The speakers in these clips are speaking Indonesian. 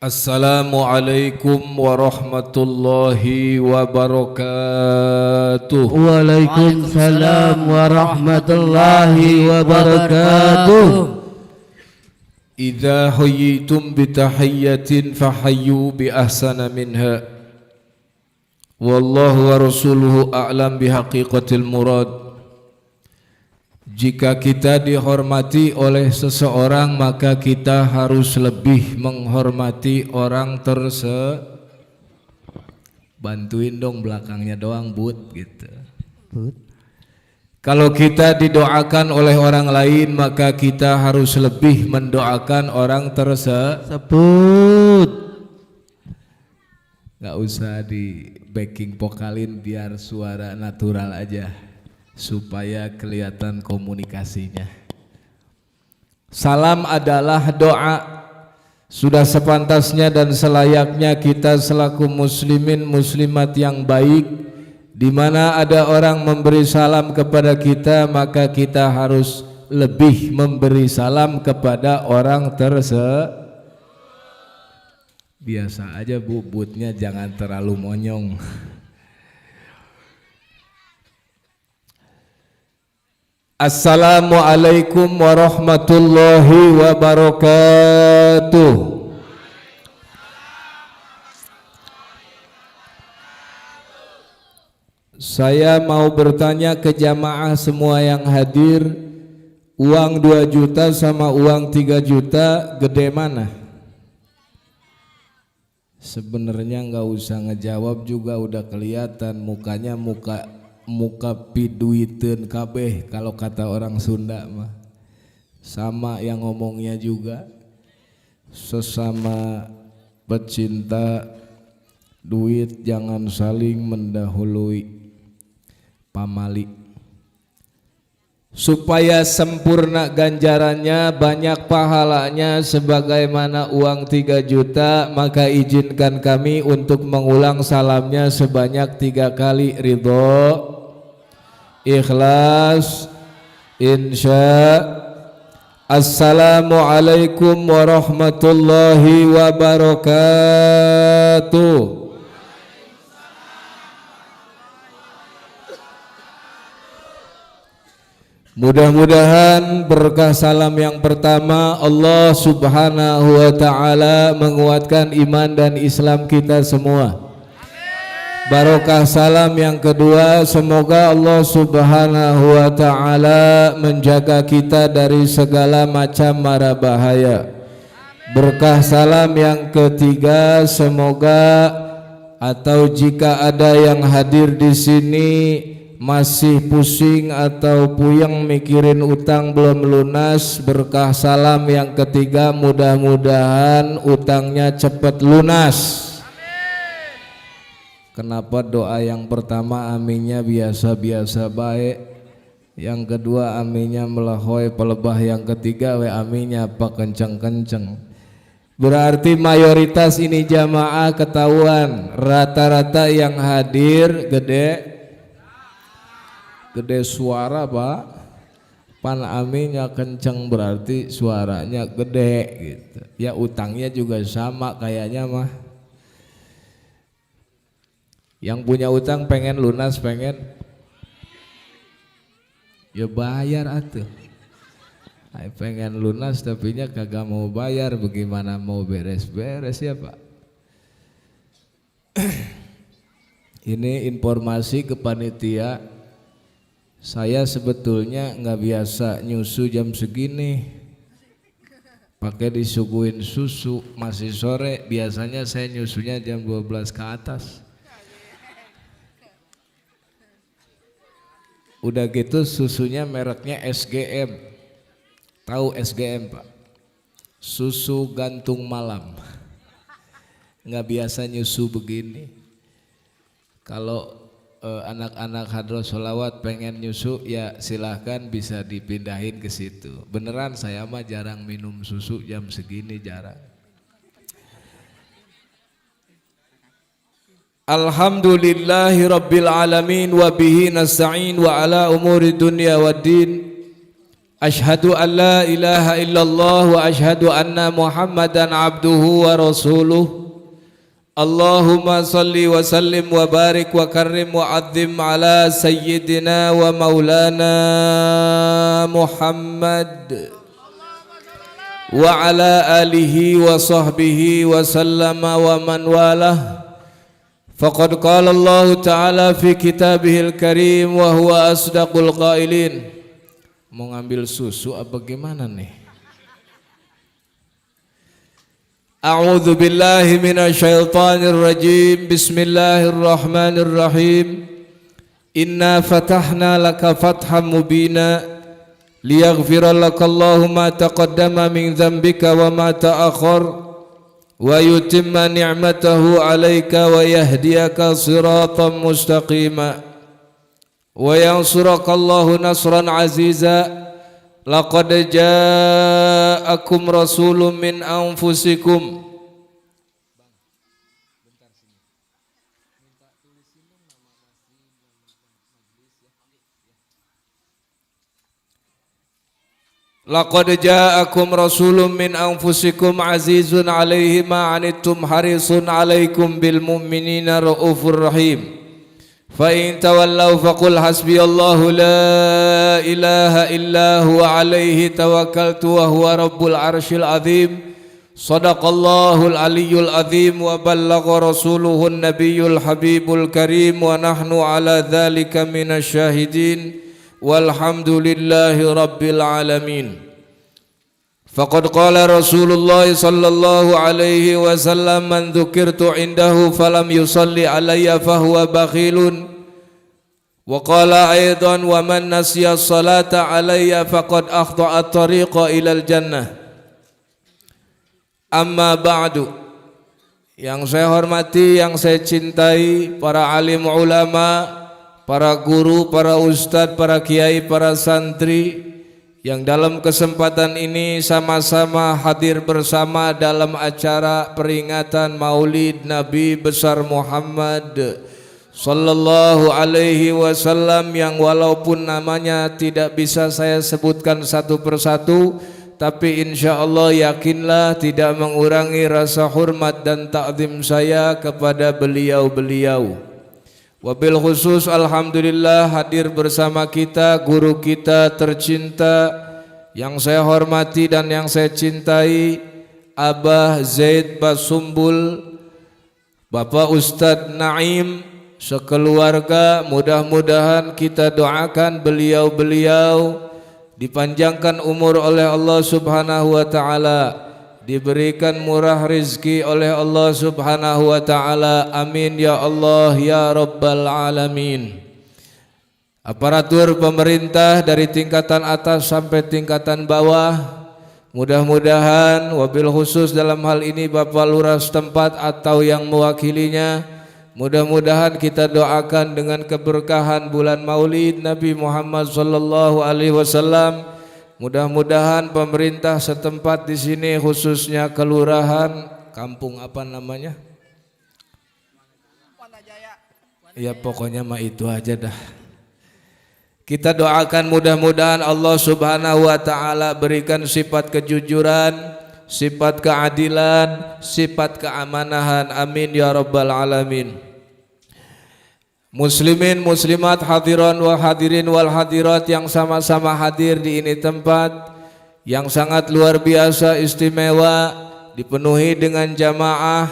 Assalamualaikum warahmatullahi wabarakatuh. Waalaikumsalam warahmatullahi wabarakatuh. Idza hayyitum bitahiyyatin fahayyu bi ahsana minha. Wallahu wa rasuluhu a'lam bihaqiqatil murad. Jika kita dihormati oleh seseorang, maka kita harus lebih menghormati orang tersebut. Bantuin dong belakangnya doang, Bud, gitu. Bud. Kalau kita didoakan oleh orang lain, maka kita harus lebih mendoakan orang tersebut. Gak usah di backing vokalin, biar suara natural aja, supaya kelihatan komunikasinya. Salam adalah doa. Sudah sepantasnya dan selayaknya kita selaku muslimin muslimat yang baik, di mana ada orang memberi salam kepada kita, maka kita harus lebih memberi salam kepada orang tersebut. Biasa aja bubutnya, jangan terlalu monyong. Assalamualaikum warahmatullahi wabarakatuh. Saya mau bertanya ke jamaah semua yang hadir, uang 2 juta sama uang 3 juta gede mana? Sebenarnya nggak usah ngejawab juga, udah kelihatan mukanya muka piduiteun kabeh kalau kata orang Sunda mah. Sama yang ngomongnya juga, sesama pecinta duit jangan saling mendahului pamali. Supaya sempurna ganjarannya, banyak pahalanya sebagaimana uang 3 juta, maka izinkan kami untuk mengulang salamnya sebanyak 3 kali. Ridho, ikhlas, insya. Assalamualaikum warahmatullahi wabarakatuh. Mudah-mudahan berkah salam yang pertama, Allah subhanahu wa ta'ala menguatkan iman dan Islam kita semua. Barokah salam yang kedua, semoga Allah subhanahu wa ta'ala menjaga kita dari segala macam mara bahaya. Berkah salam yang ketiga, semoga atau jika ada yang hadir di sini masih pusing atau puyeng mikirin utang belum lunas, berkah salam yang ketiga mudah-mudahan utangnya cepat lunas. Kenapa doa yang pertama aminnya biasa-biasa baik, yang kedua aminnya melahoy pelebah, yang ketiga we aminnya apa kenceng-kenceng? Berarti mayoritas ini jamaah ketahuan, rata-rata yang hadir gede suara Pak. Pan aminnya kenceng berarti suaranya gede gitu. Ya utangnya juga sama kayaknya mah. Yang punya utang pengen lunas, pengen ya bayar atuh. Pengen lunas tapi nya kagak mau bayar, bagaimana mau beres-beres ya Pak? Ini informasi ke panitia. Saya sebetulnya nggak biasa nyusu jam segini, pakai disuguhin susu masih sore. Biasanya saya nyusunya jam 12 ke atas. Udah gitu susunya mereknya SGM. Tahu SGM Pak? Susu gantung malam. Nggak biasa nyusu begini. Kalau anak-anak hadroh sholawat pengen nyusu ya silahkan, bisa dipindahin ke situ. Beneran saya mah jarang minum susu jam segini, jarang. Alhamdulillahi rabbil alamin wa bihi nasta'in wa ala umuri dunya waddin. Ashhadu an la ilaha illallah wa ashhadu anna Muhammadan abduhu wa rasuluh. Allahumma salli wa sallim wa barik wa karrim wa adzim ala sayyidina wa maulana Muhammad wa ala alihi wa sahbihi wa sallama wa man walah. Faqad qala Allah ta'ala fi kitabihil karim wa huwa asdaqul qailin. Mau ngambil susu apa gimana nih? A'udzu billahi minasyaitonir rajim. Bismillahirrahmanirrahim. Inna fatahna laka fatham mubina liyaghfira lakallahu ma taqaddama min dhanbika wa ma ta'akhkhar wa yutimma ni'matahu 'alaika wa yahdiyaka siratan mustaqima wa yansurakallahu nasran aziza. Laqad ja'akum rasulun min anfusikum Laqad ja'akum rasulun min anfusikum azizun 'alaihi ma 'anittum harisun 'alaikum bil mu'minina raufur rahim. Fa in tawallaw faqul hasbiyallahu la ilaha illa huwa alaihi tawakkaltu wa huwa rabbul arsyil azim. Sadaqallahul aliyyul azim wa ballagha rasuluhun nabiyyul habibul karim wa nahnu ala dzalika minasyahidin walhamdulillahi rabbil alamin. Faqad qala Rasulullah sallallahu alaihi wasallam man dzukirtu indahu falam yusalli alayya fahuwa bakhilun. Wa qala aidan wa man nasiya salata alayya faqad akhta'a at-tariqa ilal jannah. Amma ba'du. Yang saya hormati, yang saya cintai para alim ulama, para guru, para ustadz, para kiai, para santri yang dalam kesempatan ini sama-sama hadir bersama dalam acara peringatan Maulid Nabi besar Muhammad sallallahu alaihi wasallam, yang walaupun namanya tidak bisa saya sebutkan satu persatu, tapi insyaallah yakinlah tidak mengurangi rasa hormat dan ta'zim saya kepada beliau-beliau. Wabil khusus alhamdulillah hadir bersama kita guru kita tercinta yang saya hormati dan yang saya cintai, Abah Zaid Basumbul, Bapak Ustadz Naim, sekeluarga. Mudah-mudahan kita doakan beliau-beliau dipanjangkan umur oleh Allah Subhanahu wa taala, diberikan murah rizki oleh Allah Subhanahu wa taala. Amin ya Allah ya rabbal alamin. Aparatur pemerintah dari tingkatan atas sampai tingkatan bawah, mudah-mudahan wabil khusus dalam hal ini Bapak Lurah setempat atau yang mewakilinya, mudah-mudahan kita doakan dengan keberkahan bulan Maulid Nabi Muhammad sallallahu alaihi wasallam. Mudah-mudahan pemerintah setempat di sini, khususnya kelurahan kampung apa namanya? Ya pokoknya mah itu aja dah. Kita doakan mudah-mudahan Allah Subhanahu wa taala berikan sifat kejujuran, sifat keadilan, sifat keamanahan. Amin ya rabbal alamin. Muslimin, muslimat, hadirin wal hadirin wal hadirat yang sama-sama hadir di ini tempat yang sangat luar biasa istimewa, dipenuhi dengan jamaah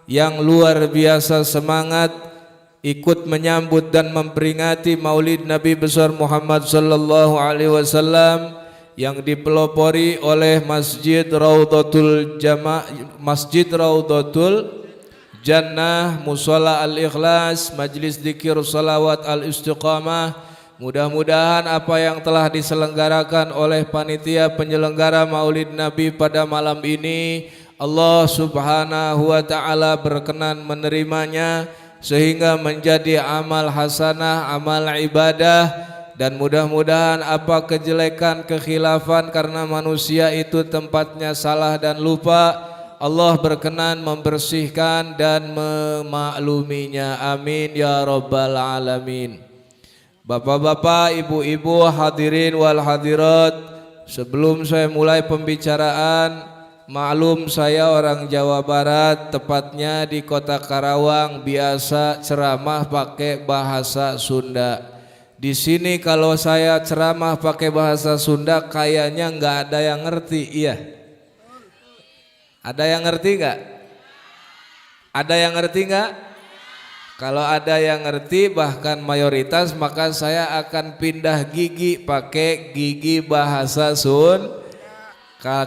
yang luar biasa semangat ikut menyambut dan memperingati Maulid Nabi besar Muhammad sallallahu alaihi wasallam yang dipelopori oleh Masjid Raudhatul Jannah, Mushola Al-Ikhlas, Majlis Dzikir Shalawat Al-Istiqamah. Mudah-mudahan apa yang telah diselenggarakan oleh panitia penyelenggara Maulid Nabi pada malam ini, Allah Subhanahu wa taala berkenan menerimanya sehingga menjadi amal hasanah, amal ibadah, dan mudah-mudahan apa kejelekan, kekhilafan karena manusia itu tempatnya salah dan lupa, Allah berkenan membersihkan dan memakluminya. Amin ya rabbal alamin. Bapak-bapak, ibu-ibu, hadirin wal hadirat, sebelum saya mulai pembicaraan, maklum saya orang Jawa Barat, tepatnya di kota Karawang, biasa ceramah pakai bahasa Sunda. Di sini kalau saya ceramah pakai bahasa Sunda kayaknya nggak ada yang ngerti, iya. Ada yang ngerti nggak? Ada yang ngerti nggak? Kalau ada yang ngerti bahkan mayoritas, maka saya akan pindah gigi pakai gigi bahasa Sunda.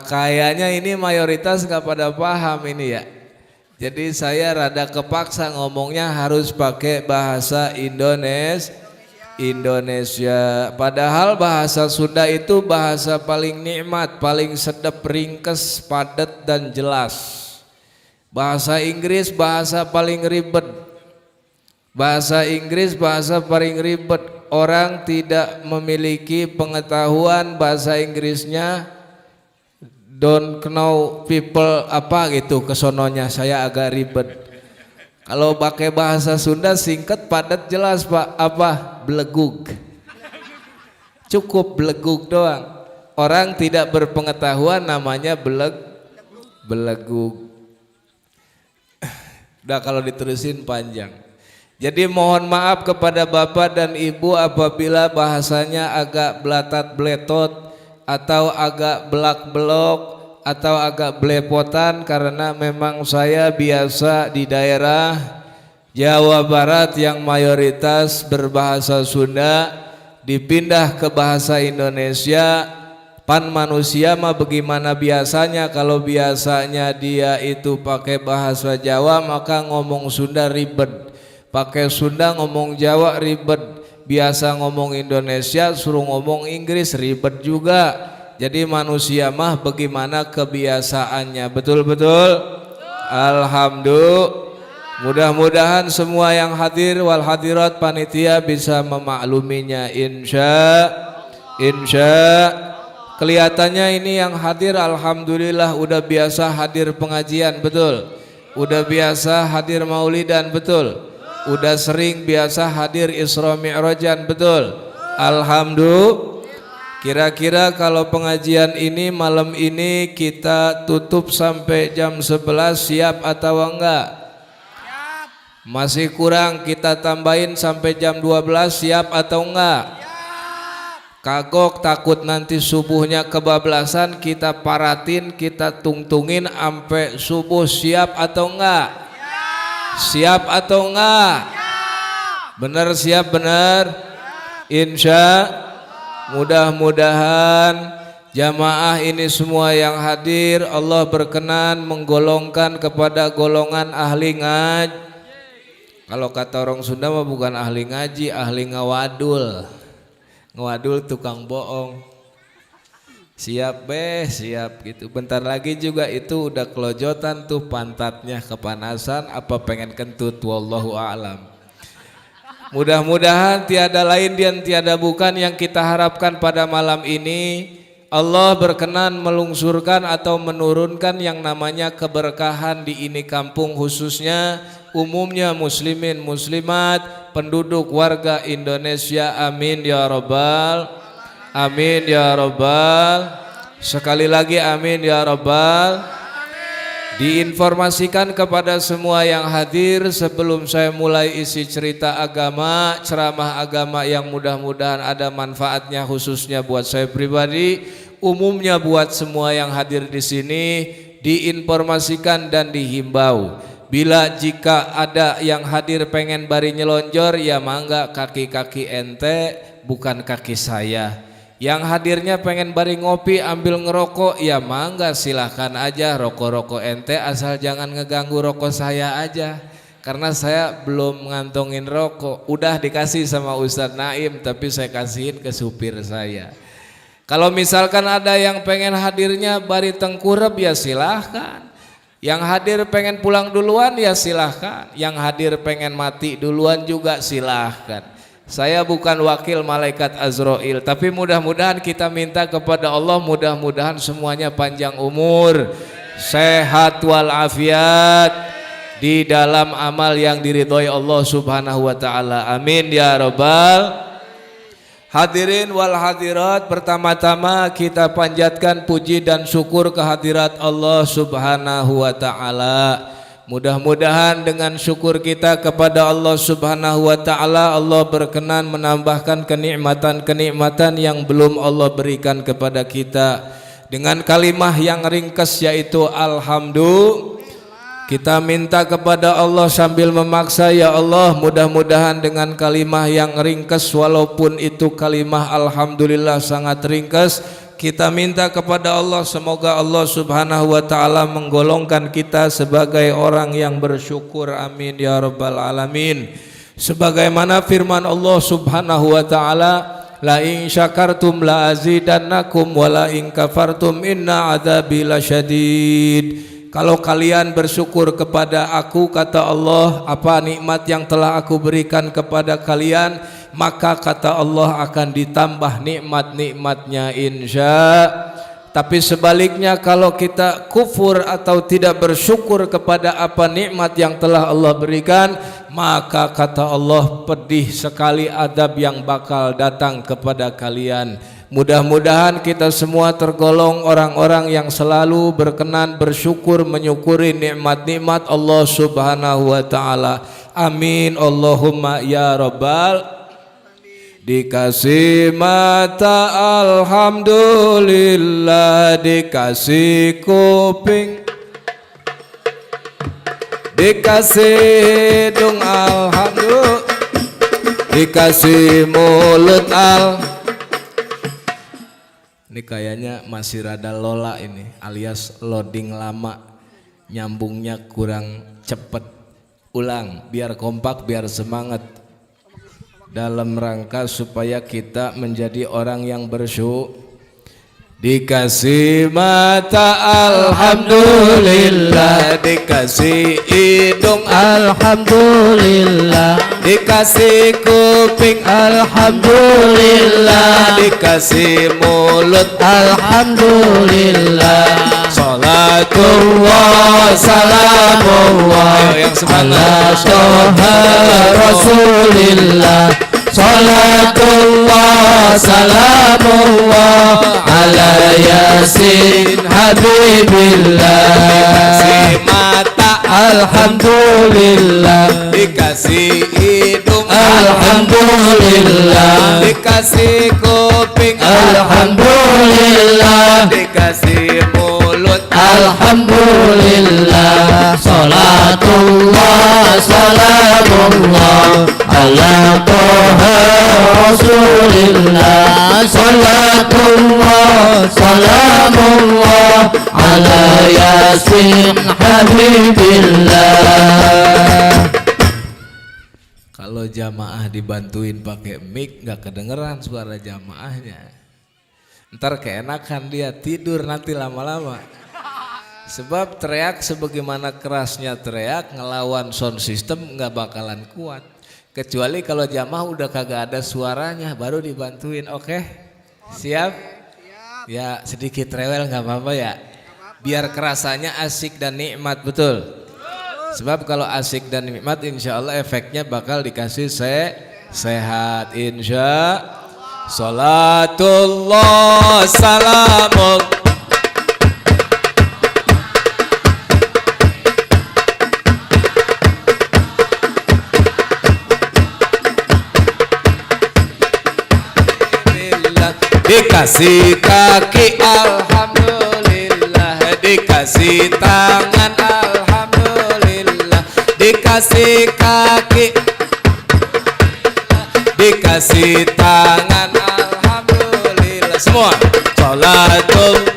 Kayaknya ini mayoritas nggak pada paham ini ya. Jadi saya rada kepaksa ngomongnya harus pakai bahasa Indonesia. Padahal bahasa Sunda itu bahasa paling nikmat, paling sedap, ringkes, padat dan jelas. Bahasa Inggris bahasa paling ribet. Bahasa Inggris bahasa paling ribet. Orang tidak memiliki pengetahuan bahasa Inggrisnya, don't know people apa gitu, kesononya saya agak ribet. Kalau pakai bahasa Sunda singkat, padat, jelas Pak. Apa? Belegug. Cukup belegug doang. Orang tidak berpengetahuan namanya belegug. Udah kalau diterusin panjang. Jadi mohon maaf kepada Bapak dan Ibu apabila bahasanya agak belatat beletot atau agak belak-belok atau agak belepotan, karena memang saya biasa di daerah Jawa Barat yang mayoritas berbahasa Sunda, dipindah ke bahasa Indonesia. Pan manusia mah bagaimana biasanya, kalau biasanya dia itu pakai bahasa Jawa maka ngomong Sunda ribet. Pakai Sunda ngomong Jawa ribet, biasa ngomong Indonesia suruh ngomong Inggris ribet juga. Jadi manusia mah bagaimana kebiasaannya, betul-betul. Alhamdulillah. Mudah-mudahan semua yang hadir wal hadirat panitia bisa memakluminya insya. Kelihatannya ini yang hadir alhamdulillah udah biasa hadir pengajian, betul. Udah biasa hadir maulidan, betul. Udah sering biasa hadir Isra Mi'rajan, betul. Alhamdulillah. Kira-kira kalau pengajian ini malam ini kita tutup sampai jam 11, siap atau enggak? Siap. Masih kurang kita tambahin sampai jam 12, siap atau enggak? Siap. Kagok takut nanti subuhnya kebablasan, kita paratin, kita tungtungin sampai subuh, siap atau enggak? Siap atau enggak? Bener, siap bener? Insya. Mudah-mudahan jamaah ini semua yang hadir Allah berkenan menggolongkan kepada golongan ahli ngaji. Kalau kata orang Sunda mah bukan ahli ngaji, ahli ngawadul. Ngawadul tukang bohong. Siap siap gitu. Bentar lagi juga itu udah kelojotan tuh pantatnya, kepanasan apa pengen kentut, wallahu a'lam. Mudah-mudahan tiada lain dan tiada bukan yang kita harapkan pada malam ini, Allah berkenan melungsurkan atau menurunkan yang namanya keberkahan di ini kampung, khususnya umumnya muslimin muslimat, penduduk warga Indonesia. Amin ya rabbal, amin ya rabbal. Sekali lagi amin ya rabbal. Diinformasikan kepada semua yang hadir sebelum saya mulai isi cerita agama, ceramah agama yang mudah-mudahan ada manfaatnya, khususnya buat saya pribadi, umumnya buat semua yang hadir di sini, diinformasikan dan dihimbau. Bila jika ada yang hadir pengen bari nyelonjor, ya mangga, kaki-kaki ente bukan kaki saya. Yang hadirnya pengen bari ngopi ambil ngerokok, ya mangga silahkan aja, rokok-rokok ente asal jangan ngeganggu rokok saya aja, karena saya belum ngantongin rokok. Udah dikasih sama Ustadz Naim tapi saya kasihin ke supir saya. Kalau misalkan ada yang pengen hadirnya bari tengkurep, ya silahkan. Yang hadir pengen pulang duluan, ya silahkan. Yang hadir pengen mati duluan juga silahkan. Saya bukan wakil malaikat Azrail, tapi mudah-mudahan kita minta kepada Allah, mudah-mudahan semuanya panjang umur, sehat walafiat di dalam amal yang diridhoi Allah Subhanahu wa taala. Amin ya rabbal. Hadirin wal hadirat, pertama-tama kita panjatkan puji dan syukur kehadirat Allah Subhanahu wa taala. Mudah-mudahan dengan syukur kita kepada Allah Subhanahu wa taala, Allah berkenan menambahkan kenikmatan-kenikmatan yang belum Allah berikan kepada kita. Dengan kalimah yang ringkas yaitu alhamdulillah. Kita minta kepada Allah sambil memaksa, ya Allah, mudah-mudahan dengan kalimah yang ringkas, walaupun itu kalimah alhamdulillah sangat ringkas, kita minta kepada Allah semoga Allah Subhanahu wa taala menggolongkan kita sebagai orang yang bersyukur. Amin ya rabbal alamin. Sebagaimana firman Allah Subhanahu wa taala, la in syakartum la azidannakum wa la in kafartum inna adzabi lasyadid. Kalau kalian bersyukur kepada aku, kata Allah, apa nikmat yang telah aku berikan kepada kalian, maka kata Allah akan ditambah nikmat-nikmatnya insya. Tapi sebaliknya kalau kita kufur atau tidak bersyukur kepada apa nikmat yang telah Allah berikan, maka kata Allah pedih sekali adab yang bakal datang kepada kalian. Mudah-mudahan kita semua tergolong orang-orang yang selalu berkenan bersyukur menyukuri nikmat-nikmat Allah Subhanahu wa taala. Amin Allahumma ya rabbal. Dikasih mata alhamdulillah, dikasih kuping, dikasih hidung alhamdulillah, dikasih mulut Ini kayaknya masih rada lola ini, alias loading lama, nyambungnya kurang cepet. Ulang biar kompak, biar semangat, dalam rangka supaya kita menjadi orang yang bersyukur. Dikasih mata alhamdulillah, dikasih hidung alhamdulillah, dikasih kuping alhamdulillah, dikasih mulut alhamdulillah. Salatullah salamullah ala toha rasulillah. Salatullah salamullah ala yasin habibillah. Dikasih mata alhamdulillah, dikasih hidung alhamdulillah, dikasih kuping alhamdulillah, dikasih mulut alhamdulillah. Salatullah salamullah ala toha rasulillah. Salatullah salamullah ala yasin habibillah. Kalau jamaah dibantuin pakai mic nggak kedengeran suara jamaahnya. Ntar keenakan dia tidur nanti lama-lama. Sebab teriak sebagaimana kerasnya teriak ngelawan sound system nggak bakalan kuat. Kecuali kalau jamaah udah kagak ada suaranya baru dibantuin. Oke? Siap? Ya sedikit rewel nggak apa-apa ya. Biar kerasanya asik dan nikmat, betul. Sebab kalau asik dan nikmat insya Allah efeknya bakal dikasih sehat insya. Salatullah salamullah dikasih kaki alhamdulillah, dikasih tangan alhamdulillah, dikasih kaki, dikasih tangan alhamdulillah. Semua salatul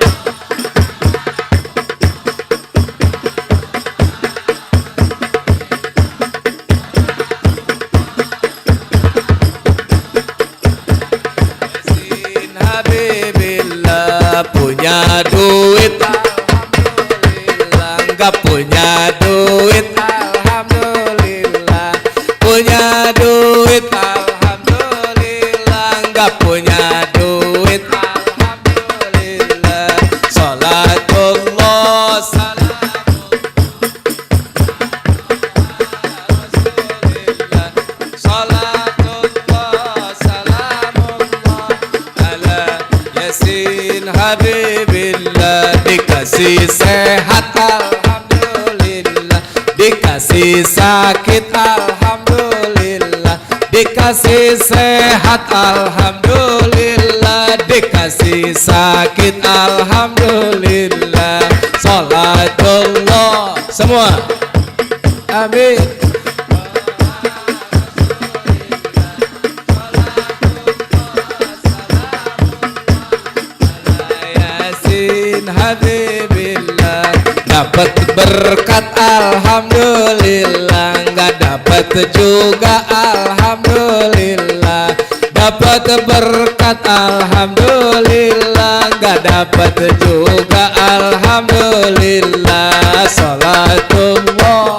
punya duit alhamdulillah, enggak punya duit alhamdulillah, punya duit alhamdulillah, enggak punya duit alhamdulillah. Salatullah salamullah dikasih sehat alhamdulillah, dikasih sakit alhamdulillah, dikasih sehat alhamdulillah, dikasih sakit alhamdulillah. Salatullah semua, amin. Habibillah, dapat berkat alhamdulillah, nggak dapat juga alhamdulillah, dapat berkat alhamdulillah, nggak dapat juga alhamdulillah. Salatullah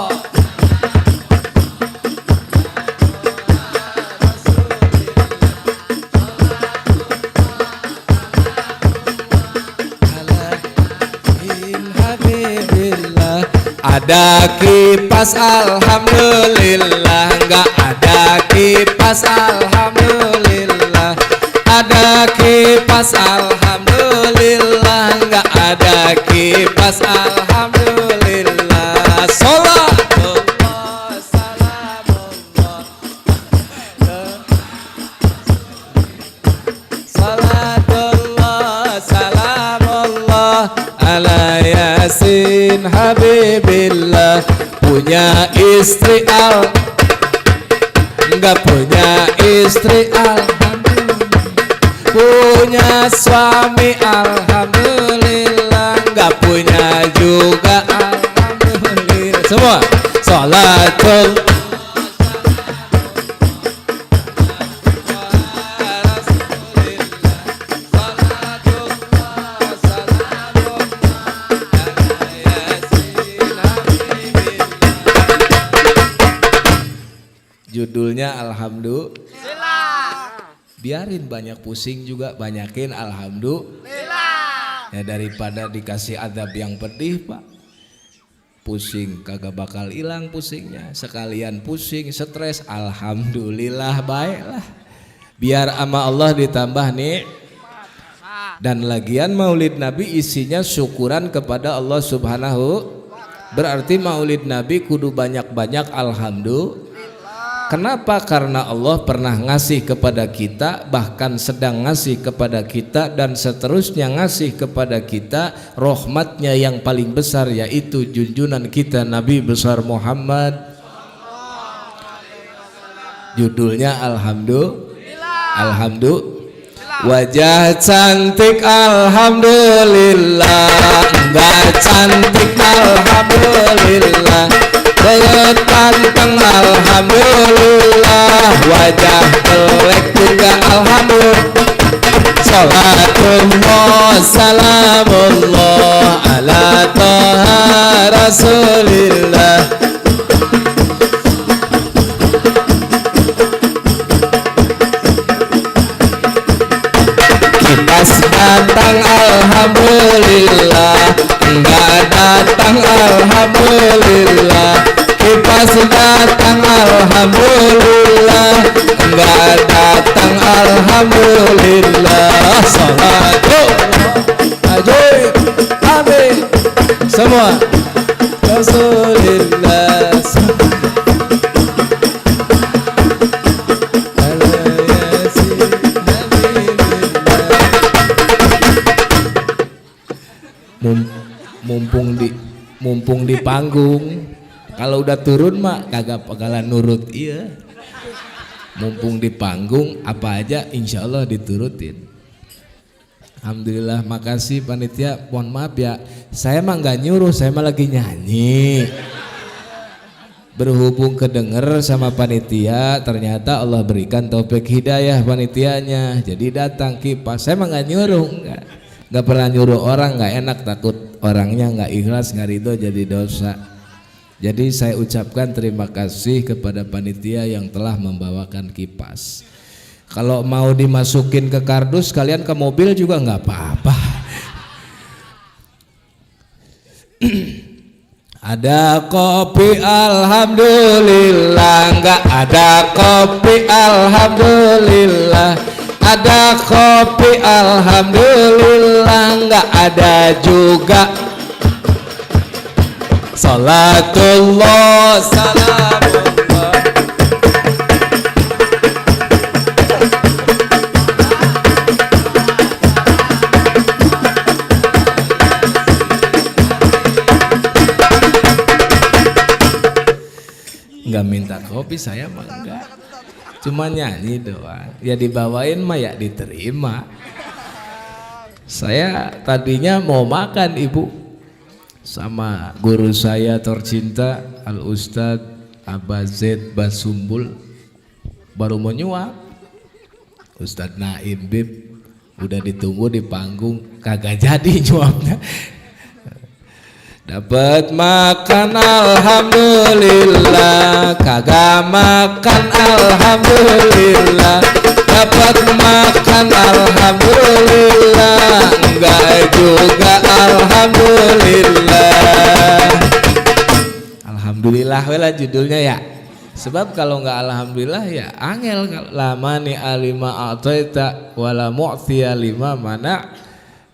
ada kipas alhamdulillah, nggak ada kipas alhamdulillah, ada kipas alhamdulillah, nggak ada kipas alhamdulillah. Salatullah salamullah, salatullah salamullah ala Yasin Habibillah. Punya istri enggak punya istri alhamdulillah, punya suami alhamdulillah, enggak punya juga alhamdulillah. Semua salatul judulnya alhamdulillah. Biarin banyak pusing juga, banyakin alhamdulillah. Ya daripada dikasih adab yang pedih pak, pusing kagak bakal hilang pusingnya, sekalian pusing stres alhamdulillah baiklah, biar ama Allah ditambah nih. Dan lagian maulid Nabi isinya syukuran kepada Allah Subhanahu, berarti maulid Nabi kudu banyak-banyak alhamdulillah. Kenapa? Karena Allah pernah ngasih kepada kita, bahkan sedang ngasih kepada kita, dan seterusnya ngasih kepada kita rahmatnya yang paling besar, yaitu junjungan kita Nabi besar Muhammad. Judulnya alhamdulillah. Alhamdulillah. Wajah cantik alhamdulillah, enggak cantik alhamdulillah, belut ganteng alhamdulillah, wajah jelek juga alhamdulillah. Salatullah salamullah ala toha rasulillah. Kipas datang alhamdulillah, enggak datang alhamdulillah, kipas datang alhamdulillah, enggak datang alhamdulillah. Salatullah ajaib amin semua rasulillah. Mumpung di panggung, kalau udah turun mak kagak bakalan nurut. Iya, mumpung di panggung apa aja insya Allah diturutin. Alhamdulillah, makasih panitia. Mohon maaf ya, saya mah nggak nyuruh, saya mah lagi nyanyi. Berhubung kedenger sama panitia, ternyata Allah berikan taufik hidayah panitianya, jadi datang kipas. Saya mah nggak nyuruh, nggak pernah nyuruh orang, nggak enak, takut orangnya nggak ikhlas, nggak ridho jadi dosa. Jadi saya ucapkan terima kasih kepada panitia yang telah membawakan kipas. Kalau mau dimasukin ke kardus, kalian ke mobil juga nggak apa-apa. Ada kopi alhamdulillah, nggak ada kopi alhamdulillah. Ada kopi alhamdulillah, nggak ada juga Salatullah salamullah. Enggak minta kopi saya mah enggak. Cuma nyanyi doang. Ya dibawain mah ya diterima. Saya tadinya mau makan Ibu sama guru saya tercinta Al Ustadz Abazed Basumbul, baru mau nyuap. Ustadz Naim Bib udah ditunggu di panggung, kagak jadi nyuapnya. Dapat makan alhamdulillah, kagak makan alhamdulillah. Dapat makan alhamdulillah, enggak juga alhamdulillah. Alhamdulillah lah judulnya ya. Sebab kalau enggak alhamdulillah ya angel. Lama ni alima ataita wala mu'tiya lima mana.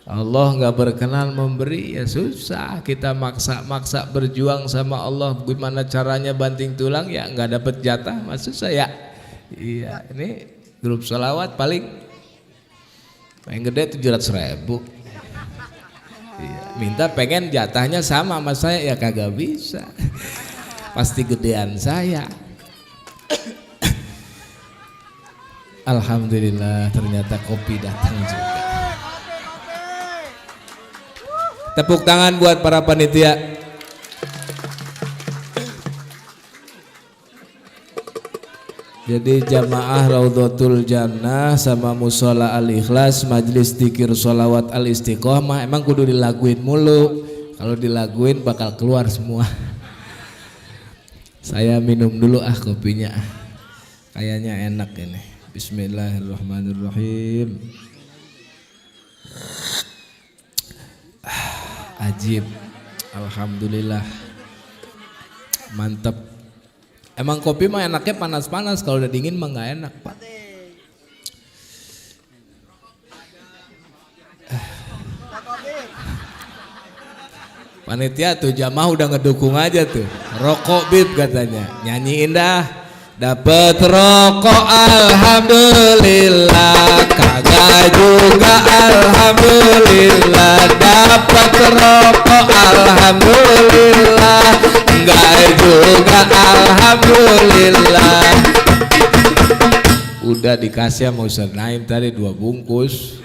Allah nggak berkenan memberi ya susah. Kita maksa berjuang sama Allah, gimana caranya banting tulang ya nggak dapet jatah, mas susah ya. Iya, ini grup sholawat paling gede 700.000. Iya, minta pengen jatahnya sama sama saya ya kagak bisa. Pasti gedean saya. Alhamdulillah ternyata kopi datang juga. Tepuk tangan buat para panitia. Jadi jamaah Raudhatul Jannah sama Musola Al Ikhlas majelis dzikir sholawat Al Istiqomah emang kudu dilaguin mulu. Kalau dilaguin bakal keluar semua. Saya minum dulu kopinya. Kayaknya enak ini. Bismillahirrahmanirrahim. Ajib, alhamdulillah, mantep. Emang kopi mah enaknya panas-panas, kalau udah dingin mah nggak enak Pak. Panitia tuh jamaah udah ngedukung aja tuh, rokok Bib katanya, nyanyiin dah. Dapat rokok alhamdulillah, kagak juga alhamdulillah. Dapat rokok alhamdulillah, enggak juga alhamdulillah. Udah dikasih sama Ustadz Naim tadi 2 bungkus,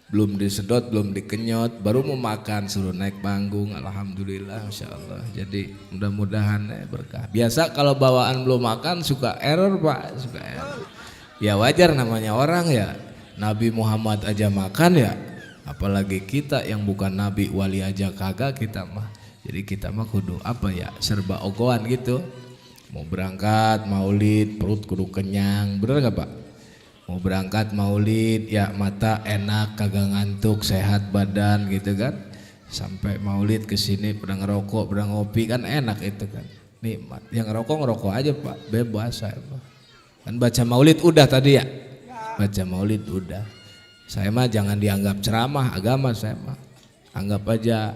belum disedot, belum dikenyot, baru mau makan suruh naik panggung. Alhamdulillah, masya Allah. Jadi mudah-mudahan berkah. Biasa kalau bawaan belum makan suka error Pak, suka error. Ya wajar namanya orang ya. Nabi Muhammad aja makan ya, apalagi kita yang bukan Nabi wali aja kagak kita mah. Jadi kita mah kudu apa ya, serba ogohan gitu. Mau berangkat maulid perut kudu kenyang, bener nggak Pak? Mau berangkat maulid ya mata enak kagak ngantuk sehat badan gitu kan. Sampai maulid kesini pada ngerokok pada ngopi kan enak itu kan, nikmat. Yang ngerokok aja Pak, bebas saya Pak. Kan baca maulid udah tadi ya, baca maulid udah. Saya mah jangan dianggap ceramah agama, saya mah anggap aja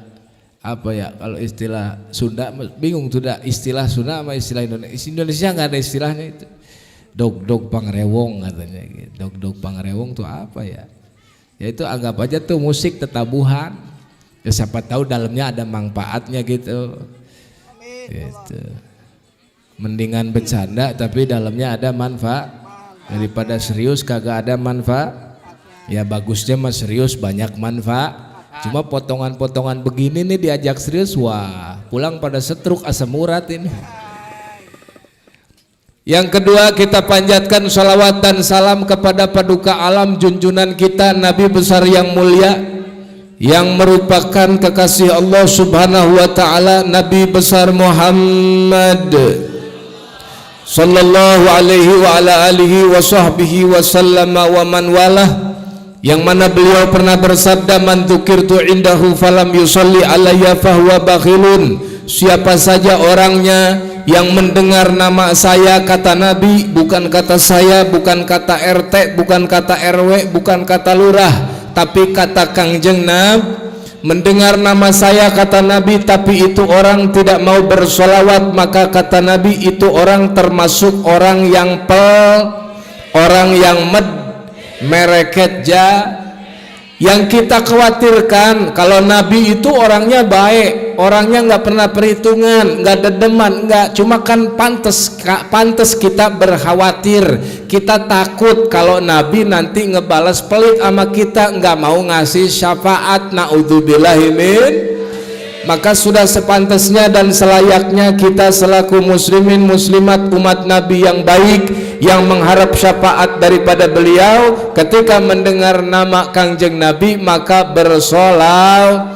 apa ya, kalau istilah Sunda bingung tuh dah, istilah Sunda sama istilah Indonesia. Indonesia nggak ada istilahnya itu. Dog pangrewong katanya gitu. Dog pangrewong tuh apa ya? Ya itu anggap aja tuh musik tetabuhan. Ya siapa tahu dalamnya ada manfaatnya gitu. Gitu. Mendingan bercanda tapi dalamnya ada manfaat daripada serius kagak ada manfaat. Ya bagusnya mah serius banyak manfaat. Cuma potongan-potongan begini nih diajak serius, wah pulang pada setruk asam urat ini. Yang kedua kita panjatkan salawat dan salam kepada paduka alam junjunan kita Nabi besar yang mulia yang merupakan kekasih Allah Subhanahu wa taala, Nabi besar Muhammad sallallahu alaihi wa ala alihi wa sahbihi wa sallama wa man walah, yang mana beliau pernah bersabda, man dzukirtu indahu falam yusalli alayya fahuwa bakhilun. Siapa saja orangnya yang mendengar nama saya, kata Nabi, bukan kata saya, bukan kata RT, bukan kata RW, bukan kata lurah, tapi kata Kangjeng mendengar nama saya kata Nabi tapi itu orang tidak mau bersolawat, maka kata Nabi itu orang termasuk orang yang orang yang mereket ja. Yang kita khawatirkan kalau Nabi itu orangnya baik, orangnya nggak pernah perhitungan, nggak dedeman, nggak, cuma kan pantas kita berkhawatir, kita takut kalau Nabi nanti ngebalas pelit sama kita, nggak mau ngasih syafaat, naudzubillahimin. Maka sudah sepantasnya dan selayaknya kita selaku muslimin muslimat umat Nabi yang baik, yang mengharap syafaat daripada beliau, ketika mendengar nama Kangjeng Nabi maka bersolau,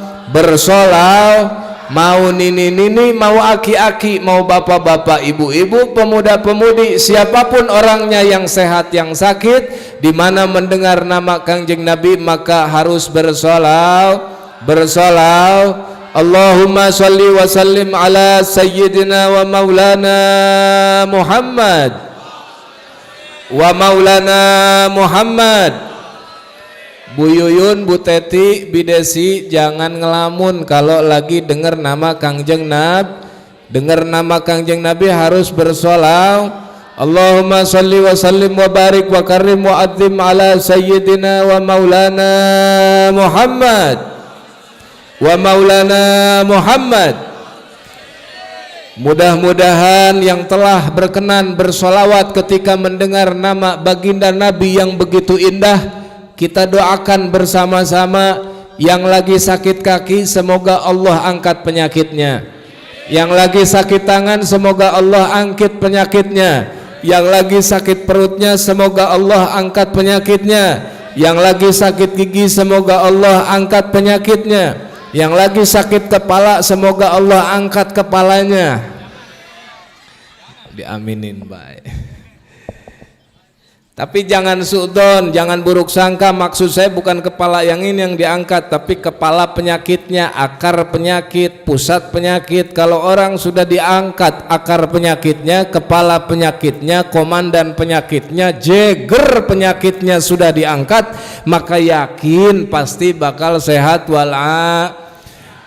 mau nini-nini, mau aki-aki, mau bapak-bapak, ibu-ibu, pemuda-pemudi, siapapun orangnya yang sehat yang sakit, di mana mendengar nama Kangjeng Nabi maka harus bersolau. Allahumma salli wa sallim ala sayyidina wa maulana Muhammad Bu Yuyun, Bu Teti, Bidesi, jangan ngelamun kalau lagi dengar nama Kangjeng Nabi, harus bersolau. Allahumma salli wa sallim wa barik wa karim wa adzim ala sayyidina wa maulana Muhammad. Mudah-mudahan yang telah berkenan bersolawat ketika mendengar nama baginda Nabi yang begitu indah, kita doakan bersama-sama. Yang lagi sakit kaki semoga Allah angkat penyakitnya, yang lagi sakit tangan semoga Allah angkat penyakitnya, yang lagi sakit perutnya semoga Allah angkat penyakitnya, yang lagi sakit gigi semoga Allah angkat penyakitnya, yang lagi sakit kepala semoga Allah angkat kepalanya. Diaminin baik. Tapi jangan suudon, jangan buruk sangka, maksud saya bukan kepala yang ini yang diangkat, tapi kepala penyakitnya, akar penyakit, pusat penyakit. Kalau orang sudah diangkat akar penyakitnya, kepala penyakitnya, komandan penyakitnya, jeger penyakitnya sudah diangkat, maka yakin pasti bakal sehat wala.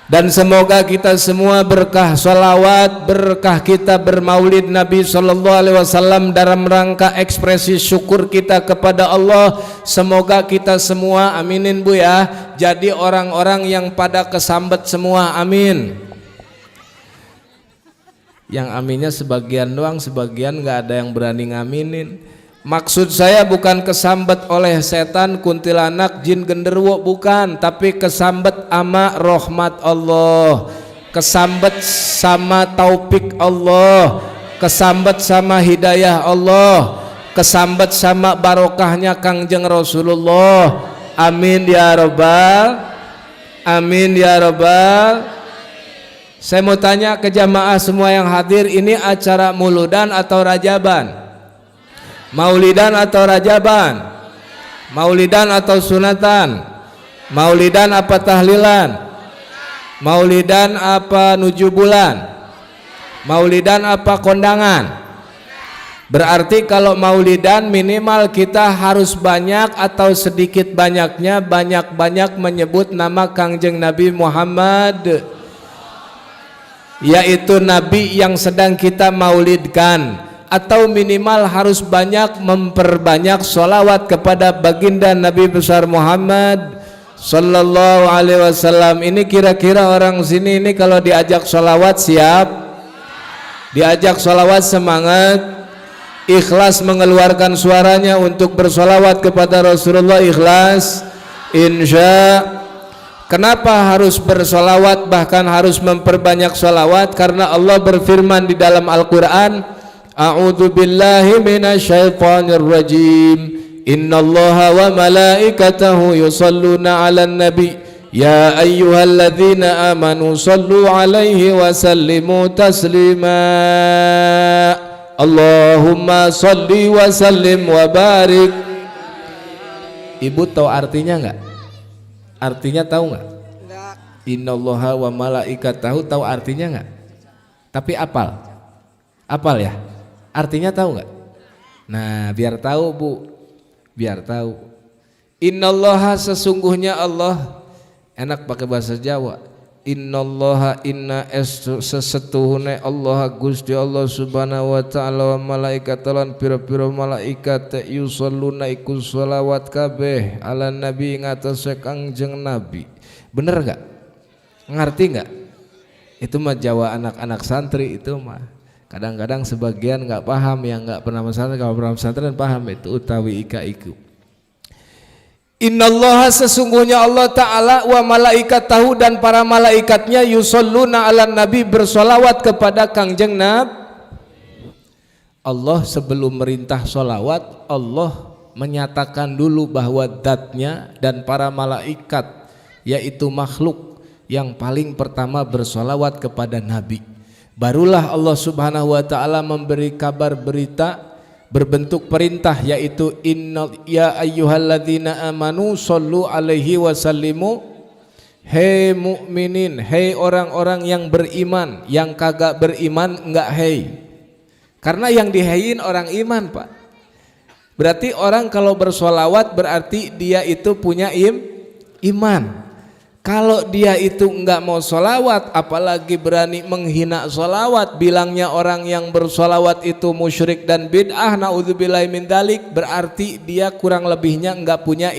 Dan semoga kita semua berkah sholawat, berkah kita bermaulid Nabi SAW dalam rangka ekspresi syukur kita kepada Allah. Semoga kita semua, aminin Bu ya, jadi orang-orang yang pada kesambet semua, amin. Yang aminnya sebagian doang, sebagian nggak ada yang berani ngaminin. Maksud saya bukan kesambet oleh setan, kuntilanak, jin genderuwo, bukan, tapi kesambet ama rahmat Allah, kesambet sama taufik Allah, kesambet sama hidayah Allah, kesambet sama barokahnya Kangjeng Rasulullah. Amin ya rabbal, amin ya rabbal. Saya mau tanya ke jamaah semua yang hadir, ini acara muludan atau rajaban? Maulidan atau rajaban? Maulidan atau sunatan? Maulidan apa tahlilan? Maulidan apa nujubulan? Maulidan apa kondangan? Berarti kalau maulidan minimal kita harus banyak atau sedikit banyaknya, banyak-banyak menyebut nama Kangjeng Nabi Muhammad, yaitu Nabi yang sedang kita maulidkan. Atau minimal harus banyak memperbanyak sholawat kepada baginda Nabi besar Muhammad Sallallahu Alaihi Wasallam. Ini kira-kira orang sini ini kalau diajak sholawat siap? Diajak sholawat semangat, ikhlas mengeluarkan suaranya untuk bersolawat kepada Rasulullah, ikhlas, insya. Kenapa harus bersolawat, bahkan harus memperbanyak solawat? Karena Allah berfirman di dalam Al-Quran, A'udzu billahi minasyaitonir rajim. Innallaha wa malaikatahu yusholluna 'alan nabi ya ayyuhalladzina amanu shallu 'alaihi wa sallimu taslima. Allahumma shalli wa sallim wa barik. Ibu tahu artinya enggak? Artinya tahu enggak? Enggak. Innallaha wa malaikatahu, tahu artinya enggak? Tapi apal? Apal ya? Artinya tahu nggak? Nah, biar tahu Bu, biar tahu. Innallaha, sesungguhnya Allah, enak pakai bahasa Jawa. Innallaha inna sesetuhune Allah Gusti Allah subhanahu wa ta'ala wa malaikatalan pira-pira malaikat yusalluna iku sholawat kabeh ala nabi ngatasé Kangjeng Nabi. Bener gak? Ngerti gak? Itu mah Jawa anak-anak santri itu mah. Kadang-kadang sebagian gak paham, yang gak pernah pesantren, kalau pernah pesantren paham itu utawi ika iku. Innallaha sesungguhnya Allah Ta'ala wa malaikatahu dan para malaikatnya yusalluna ala nabi bersolawat kepada Kangjeng Nabi. Allah sebelum merintah solawat, Allah menyatakan dulu bahwa zatnya dan para malaikat yaitu makhluk yang paling pertama bersolawat kepada Nabi. Barulah Allah Subhanahu wa Ta'ala memberi kabar berita berbentuk perintah, yaitu inna ya ayyuhalladzina amanu shollu alaihi wasallimu. Hei mukminin, hei orang-orang yang beriman. Yang kagak beriman enggak hei, karena yang dihein orang iman Pak. Berarti orang kalau bersolawat berarti dia itu punya iman. Kalau dia itu enggak mau solawat, apalagi berani menghina solawat, bilangnya orang yang bersolawat itu musyrik dan bid'ah, naudzubillahi min dzalik, berarti dia kurang lebihnya enggak punya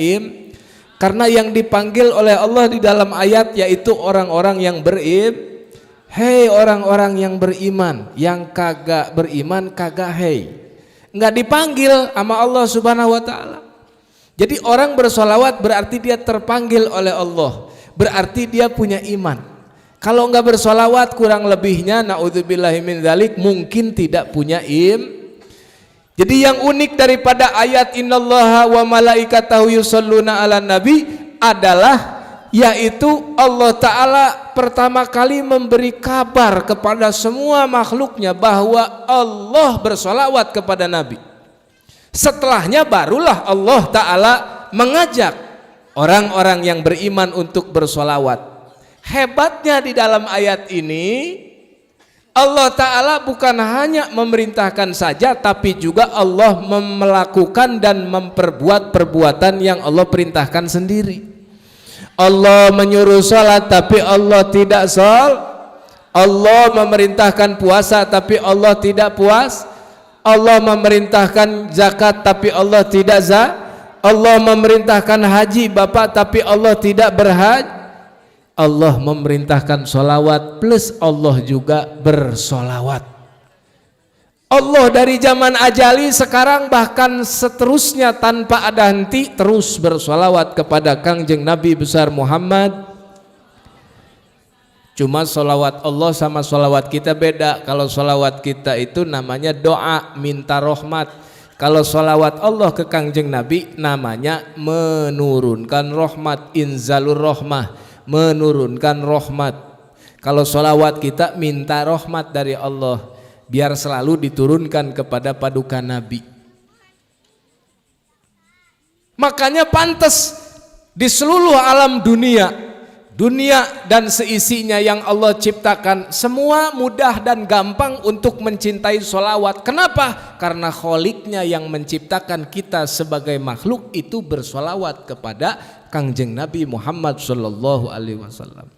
karena yang dipanggil oleh Allah di dalam ayat yaitu orang-orang yang hei orang-orang yang beriman. Yang kagak beriman kagak hei, enggak dipanggil sama Allah Subhanahu wa Ta'ala. Jadi orang bersolawat berarti dia terpanggil oleh Allah, berarti dia punya iman. Kalau enggak bersolawat kurang lebihnya naudzubillahi min dzalik mungkin tidak punya Jadi yang unik daripada ayat innallaha wa malaikatahu yusholluna ala nabi adalah yaitu Allah Ta'ala pertama kali memberi kabar kepada semua makhluknya bahwa Allah bersolawat kepada Nabi. Setelahnya barulah Allah Ta'ala mengajak orang-orang yang beriman untuk bersolawat. Hebatnya di dalam ayat ini Allah Ta'ala bukan hanya memerintahkan saja, tapi juga Allah melakukan dan memperbuat perbuatan yang Allah perintahkan sendiri. Allah menyuruh salat tapi Allah tidak salat. Allah memerintahkan puasa tapi Allah tidak puas. Allah memerintahkan zakat tapi Allah tidak zakat. Allah memerintahkan haji Bapak tapi Allah tidak berhaji. Allah memerintahkan solawat plus Allah juga bersolawat. Allah dari zaman ajali sekarang bahkan seterusnya tanpa ada henti terus bersolawat kepada Kangjeng Nabi besar Muhammad. Cuma solawat Allah sama solawat kita beda. Kalau solawat kita itu namanya doa minta rahmat. Kalau solawat Allah ke Kangjeng Nabi namanya menurunkan rahmat, inzalur rahmah, menurunkan rahmat. Kalau solawat kita minta rahmat dari Allah biar selalu diturunkan kepada paduka Nabi. Makanya pantas di seluruh alam dunia dan seisinya yang Allah ciptakan semua mudah dan gampang untuk mencintai solawat. Kenapa? Karena Kholiknya yang menciptakan kita sebagai makhluk itu bersolawat kepada Kangjeng Nabi Muhammad Sallallahu Alaihi Wasallam.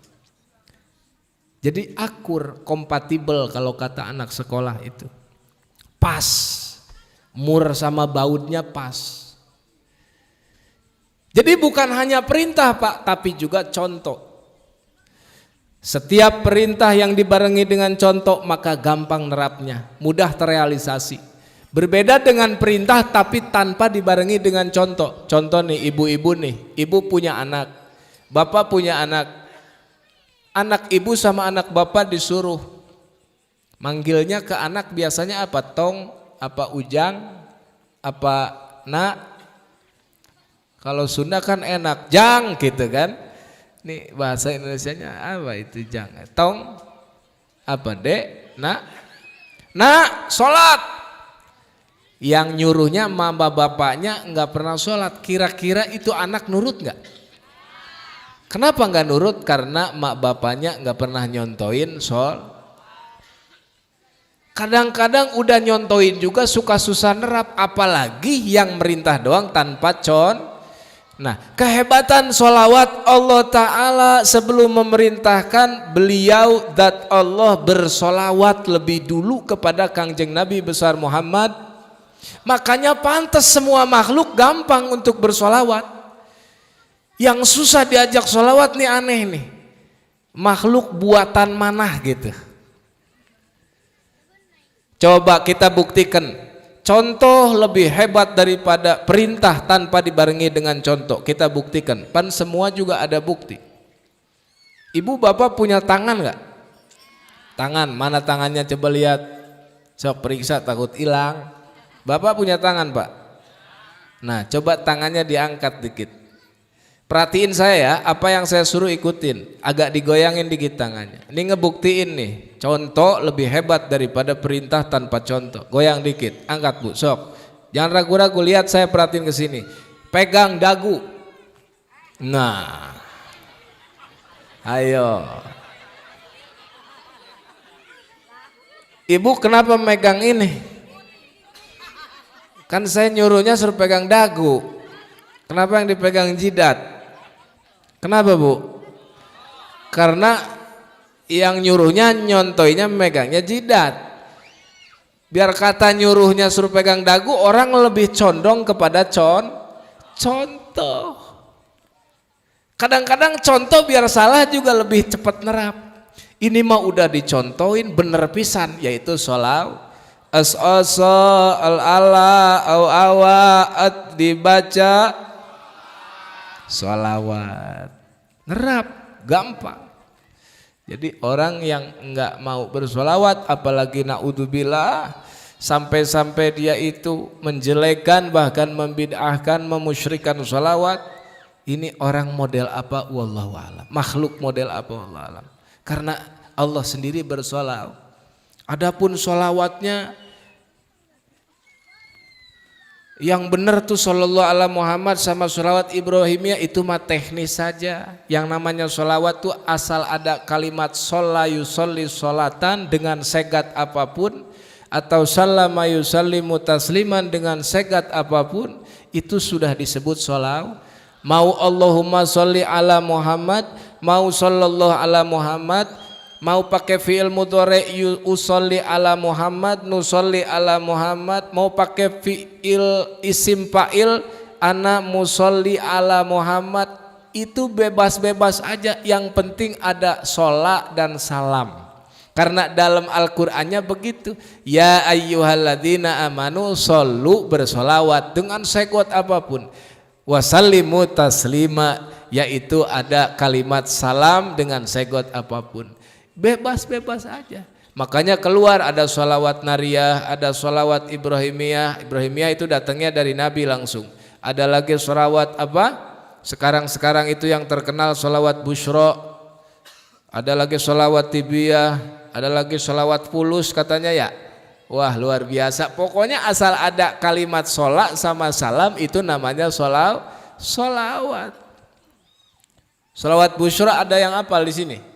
Jadi akur, kompatibel kalau kata anak sekolah itu. Pas, mur sama bautnya pas. Jadi bukan hanya perintah Pak, tapi juga contoh. Setiap perintah yang dibarengi dengan contoh maka gampang nerapnya, mudah terrealisasi. Berbeda dengan perintah tapi tanpa dibarengi dengan contoh. Contoh nih ibu-ibu nih, ibu punya anak, bapak punya anak. Anak ibu sama anak bapak disuruh manggilnya ke anak biasanya apa? Tong, apa ujang, apa nak? Kalau Sunda kan enak, jang gitu kan. Nih bahasa Indonesianya apa itu jang? Tong, apa dek? Nak, sholat. Yang nyuruhnya mama bapaknya nggak pernah sholat. Kira-kira itu anak nurut nggak? Kenapa nggak nurut? Karena mak bapaknya nggak pernah nyontoin Kadang-kadang udah nyontoin juga suka susah nerap, apalagi yang merintah doang tanpa Nah, kehebatan sholawat Allah Ta'ala sebelum memerintahkan beliau dat Allah bersolawat lebih dulu kepada Kangjeng Nabi besar Muhammad. Makanya pantas semua makhluk gampang untuk bersolawat. Yang susah diajak solawat nih aneh nih, makhluk buatan manah gitu. Coba kita buktikan. Contoh lebih hebat daripada perintah tanpa dibarengi dengan contoh. Kita buktikan. Pan semua juga ada bukti. Ibu bapak punya tangan nggak? Tangan, mana tangannya coba lihat. Sok periksa takut hilang. Bapak punya tangan pak? Nah coba tangannya diangkat dikit. Perhatiin saya ya, apa yang saya suruh ikutin. Agak digoyangin dikit tangannya. Ini ngebuktiin nih, contoh lebih hebat daripada perintah tanpa contoh. Goyang dikit, angkat bu, sok. Jangan ragu-ragu, lihat saya perhatiin ke sini. Pegang dagu. Nah, ayo. Ibu kenapa megang ini? Kan saya nyuruhnya suruh pegang dagu. Kenapa yang dipegang jidat? Kenapa bu? Karena yang nyuruhnya nyontoinya megangnya jidat. Biar kata nyuruhnya suruh pegang dagu, orang lebih condong kepada contoh. Kadang-kadang contoh biar salah juga lebih cepat nerap. Ini mah udah dicontohin bener pisan, yaitu sholawat. As-asa al-ala aw-awaat dibaca sholawat, nerap, gampang. Jadi orang yang enggak mau bersolawat, apalagi naudzubillah, sampai-sampai dia itu menjelekkan bahkan membid'ahkan, memusyrikan sholawat, ini orang model apa? Wallahu a'lam. Makhluk model apa? Wallahu a'lam. Karena Allah sendiri bersolawat. Adapun sholawatnya yang benar tuh sallallahu ala Muhammad sama sholawat Ibrahimiyah itu mah teknis saja. Yang namanya sholawat tuh asal ada kalimat sholla yusolli sholatan dengan segat apapun, atau sallama yusallimu tasliman dengan segat apapun, itu sudah disebut sholawat. Mau Allahumma sholli ala Muhammad, mau sallallahu ala Muhammad, mau pakai fi'il mudhari usolli ala Muhammad, nusolli ala Muhammad, mau pakai fi'il isim fa'il ana musolli ala Muhammad, itu bebas-bebas aja, yang penting ada sholat dan salam. Karena dalam Al-Qur'annya begitu, ya ayyuhalladzina amanu shollu, bersolawat dengan segot apapun, wasallimu taslima, yaitu ada kalimat salam dengan segot apapun. Bebas-bebas aja. Makanya keluar ada sholawat nariyah, ada sholawat Ibrahimiyah. Ibrahimiyah itu datangnya dari Nabi langsung. Ada lagi sholawat apa? Sekarang itu yang terkenal sholawat busyra. Ada lagi sholawat tibiyah. Ada lagi sholawat fulus katanya ya. Wah luar biasa. Pokoknya asal ada kalimat sholat sama salam itu namanya sholawat. Sholawat busyra ada yang hafal di sini?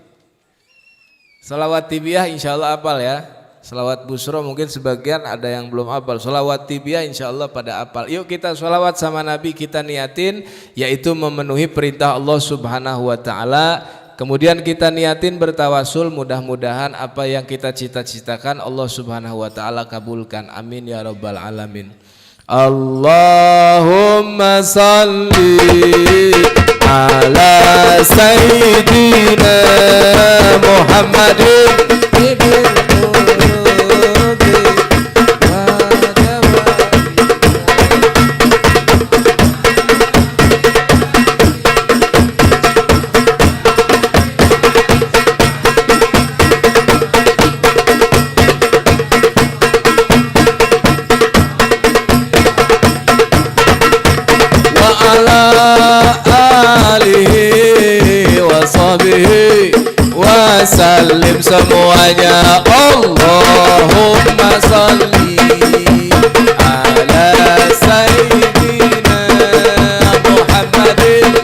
Sholawat tibiyah insya Allah hafal ya. Sholawat busyra mungkin sebagian ada yang belum hafal. Sholawat tibiyah insya Allah pada hafal. Yuk kita sholawat sama Nabi, kita niatin, yaitu memenuhi perintah Allah Subhanahu wa ta'ala. Kemudian kita niatin bertawasul, mudah-mudahan apa yang kita cita-citakan Allah Subhanahu wa ta'ala kabulkan. Amin ya rabbal alamin. Allahumma salli ala sayyidina Muhammadin salim semuanya. Allahumma salli ala sayyidina Muhammadin.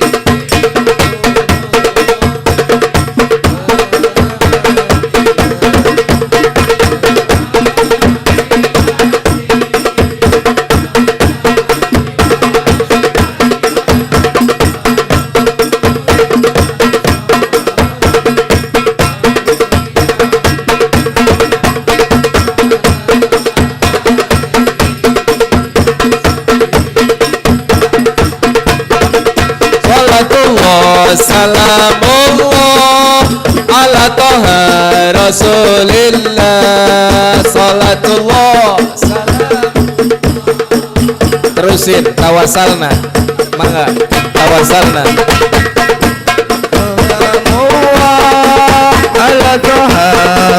Rasulillah. Salatullah salam. Terusin tawasalna. Mangga tawasalna. ala Taha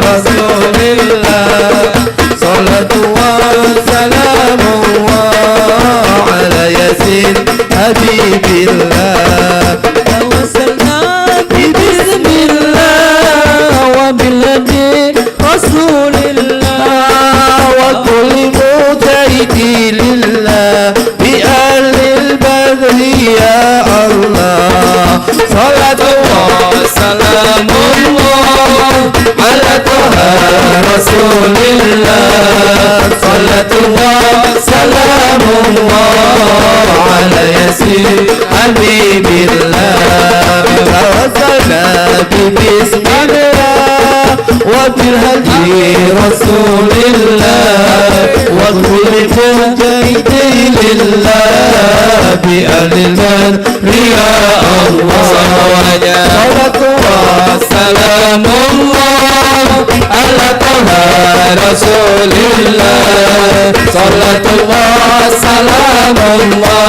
Rasulillah. Salatu wa salamullah ala Yasin Habibillah. Tawassalna bi bismillah wa biladi Rasulillah wa kulli mutaidi lillah bi alil badri ya Allah. Salatu wa salamullah ala Taha Rasulillah. Salatullah salamullah ala Yasin Habibillah. Tawassalna bi bismillah wa bil hadi Rasulillah wa kulli mujahidin lillah bi alil badri ya Allah. Salatullah salamullah ala Taha Rasulillah. Salatullah salamullah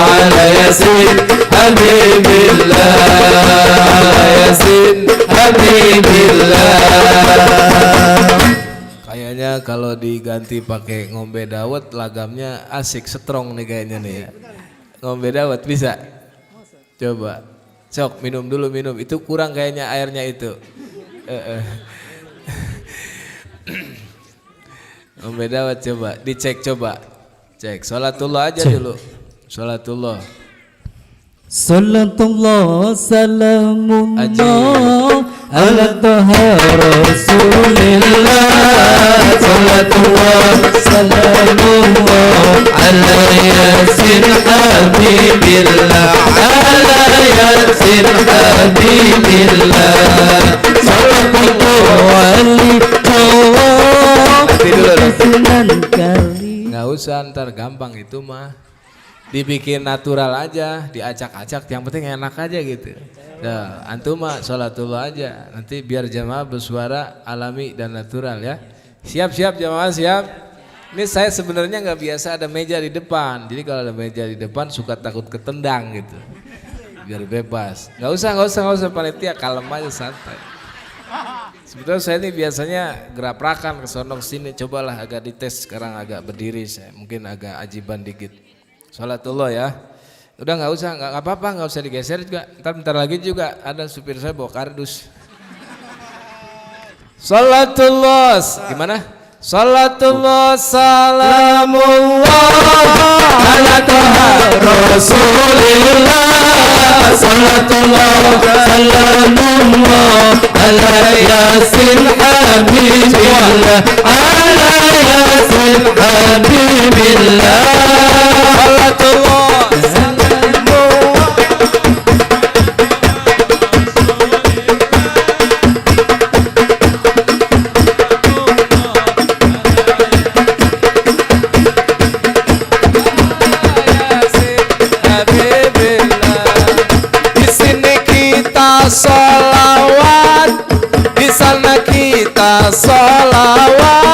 ala Yasin Habibillah. Yasin Habibillah. Kayaknya kalau diganti pakai ngombe dawet lagamnya asik strong nih kayaknya nih ya. Ngombe dawet bisa? Coba. Sok minum dulu minum. Itu kurang kayaknya airnya itu. Ngombe dawet coba. Dicek coba. Cek. Salatullah aja dulu. Salatullah. Salatullah salamullah ala Taha Rasulillah. Salatullah salamullah ala Yasin Habibillah. Ala Yasin Habibillah. Salatullah ali Taha. Nggak usah ntar gampang itu mah. Dibikin natural aja, diacak-acak, yang penting enak aja gitu. Nah, antum mah salatullah aja, nanti biar jamaah bersuara alami dan natural ya. Siap-siap jamaah siap. Ini saya sebenarnya nggak biasa ada meja di depan, jadi kalau ada meja di depan suka takut ketendang gitu. Biar bebas. Nggak usah panitia, kalem aja santai. Sebetulnya saya ini biasanya geraprakan ke sono sini, cobalah agak dites sekarang agak berdiri saya, mungkin agak ajiban dikit. Salatullah ya. Udah nggak usah, nggak apa-apa, nggak usah digeser juga. Ntar bentar lagi juga ada supir saya bawa kardus. Salatullah, gimana? Salatullah salamullah ala Taha Rasulillah. Salatullah salamullah ala Yasin Habibillah. Ala Yasin Habibillah. Salatullah salamullah. Di sini kita sholawat, di sana kita sholawat,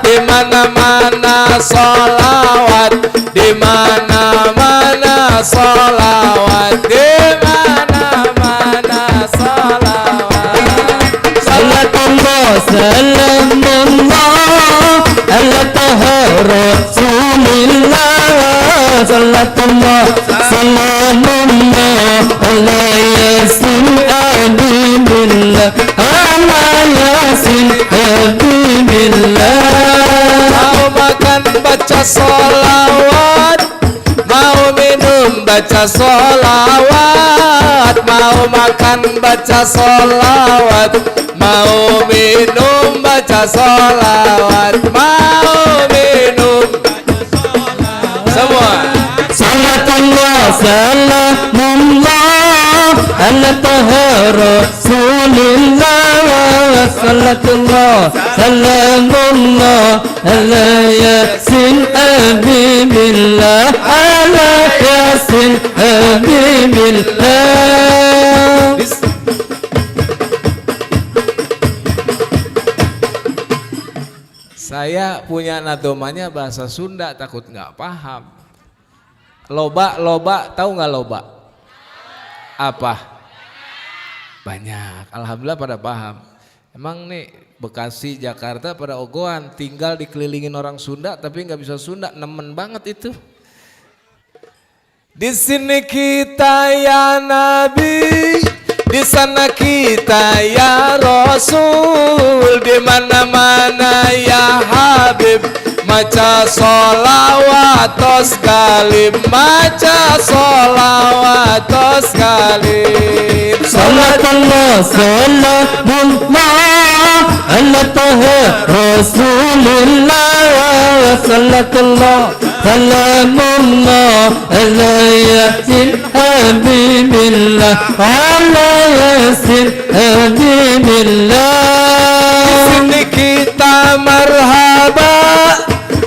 di mana-mana sholawat, di mana-mana sholawat, di mana-mana sholawat. Salatullah salamullah ala Taha Rasulillah. Salatullah salamullah ala Yasin Habibillah. Ala Yasin Habibillah. Mau makan baca sholawat, mau minum baca sholawat, mau makan baca sholawat, mau minum baca sholawat, mau minum semua. Salatullah salamullah ala Taha Rasulillah. Salatullah salamullah ala Yasin Habibillah. Ala Yasin Habibillah. Saya punya nadomanya bahasa Sunda, takut nggak paham. Loba, tahu nggak loba? Apa? Banyak. Alhamdulillah pada paham. Emang nih Bekasi, Jakarta pada ogohan, tinggal dikelilingin orang Sunda tapi nggak bisa Sunda, nemen banget itu. Di sini kita ya Nabi, di sana kita ya Rasul, di mana-mana ya Habib, maca sholawat kalim, maca sholawat kalim. Salatullah salamullah ala taha Rasulullah, salatullah salamullah ala yasin habibillah, ala yasin habibillah. Di sini kita marhaba,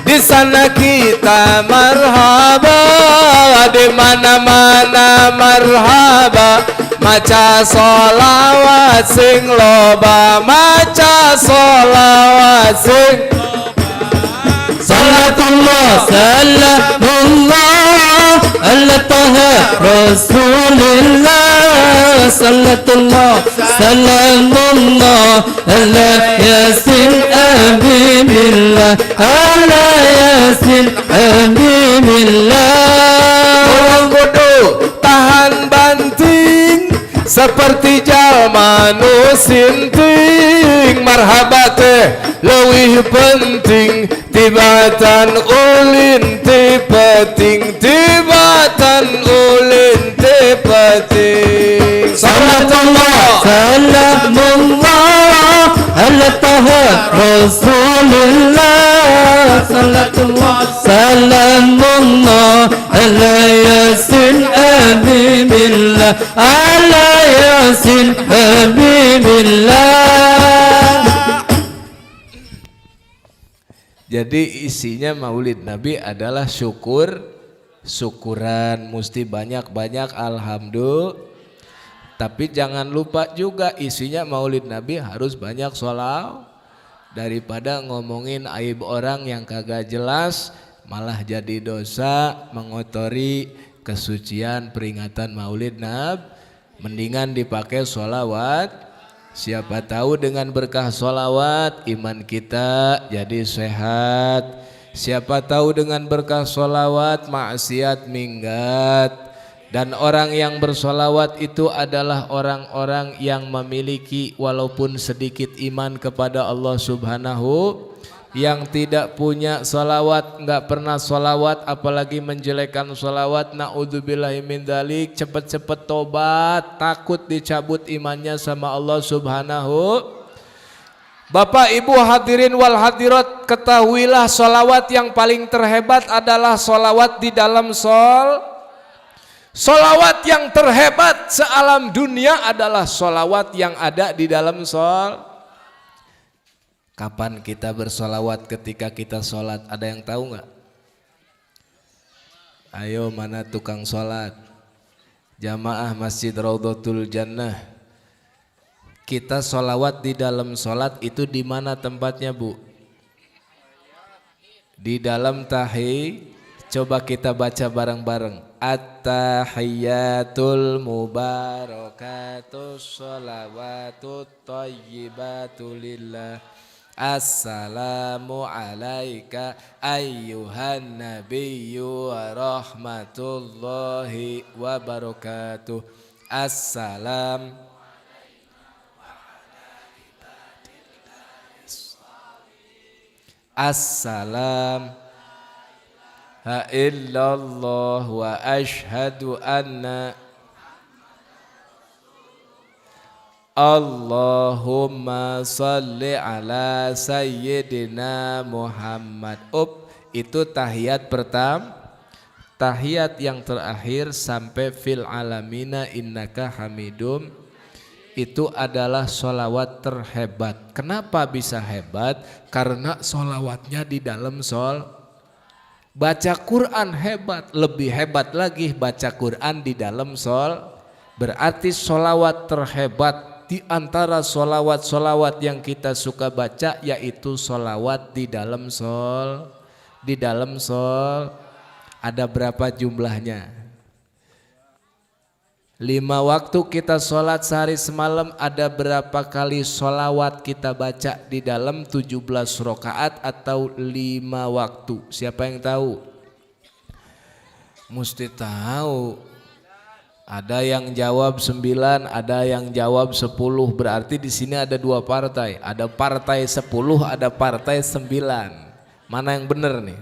di sana kita marhaba, di mana-mana marhaba, maca sholawat sing loba, maca sholawat sing Salatullah salamullah ala taha Rasulillah, salatullah salamullah ala yasin habibillah, ala yasin habibillah. orang kudu tahan banting seperti jalma nu sinting, marhaba teh leuwih penting tibatan ulin ti peting, tibatan ulin ti peting. Salatullah salamullah ala taha Rasulillah, salatullah salamullah ala yasin habibillah, ala yasin habibillah. Jadi isinya Maulid Nabi adalah syukuran, mesti banyak-banyak alhamdulillah. Tapi jangan lupa juga isinya Maulid Nabi harus banyak sholawat, daripada ngomongin aib orang yang kagak jelas malah jadi dosa, mengotori kesucian peringatan Maulid Nabi. Mendingan dipakai sholawat. Siapa tahu dengan berkah sholawat iman kita jadi sehat. Siapa tahu dengan berkah sholawat maksiat minggat. Dan orang yang bersolawat itu adalah orang-orang yang memiliki walaupun sedikit iman kepada Allah Subhanahu. Yang tidak punya solawat, nggak pernah solawat, apalagi menjelekkan solawat, naudzubillahi min dzalik, cepet-cepet tobat, takut dicabut imannya sama Allah Subhanahu. Bapak Ibu hadirin wal hadirat, ketahuilah solawat yang paling terhebat adalah solawat di dalam solawat yang terhebat sealam dunia adalah solawat yang ada di dalam Kapan kita bersolawat ketika kita sholat? Ada yang tahu nggak? Ayo mana tukang sholat? Jamaah Masjid Raudhatul Jannah. Kita solawat di dalam sholat itu di mana tempatnya Bu? Di dalam coba kita baca bareng-bareng. At-tahiyyatul mubarakatus sholawatut thayyibatu lillah. Assalamu alaika ayyuhan nabiyyu wa rahmatullahi wa barakatuh. Assalam Assalam ha illallah wa ashhadu anna Allahumma salli ala sayyidina Muhammad. Itu tahiyat pertama. Tahiyat yang terakhir sampai fil alamina innaka hamidum, itu adalah sholawat terhebat. Kenapa bisa hebat? Karena sholawatnya di dalam baca Quran hebat. Lebih hebat lagi baca Quran di dalam berarti sholawat terhebat di antara solawat-solawat yang kita suka baca yaitu solawat di dalam sol. Di dalam sol ada berapa jumlahnya? 5 waktu kita sholat sehari semalam, ada berapa kali solawat kita baca di dalam 17 rakaat atau 5 waktu? Siapa yang tahu? Mesti tahu. Ada yang jawab 9, ada yang jawab 10. Berarti di sini ada 2 partai. Ada partai 10, ada partai 9. Mana yang benar nih?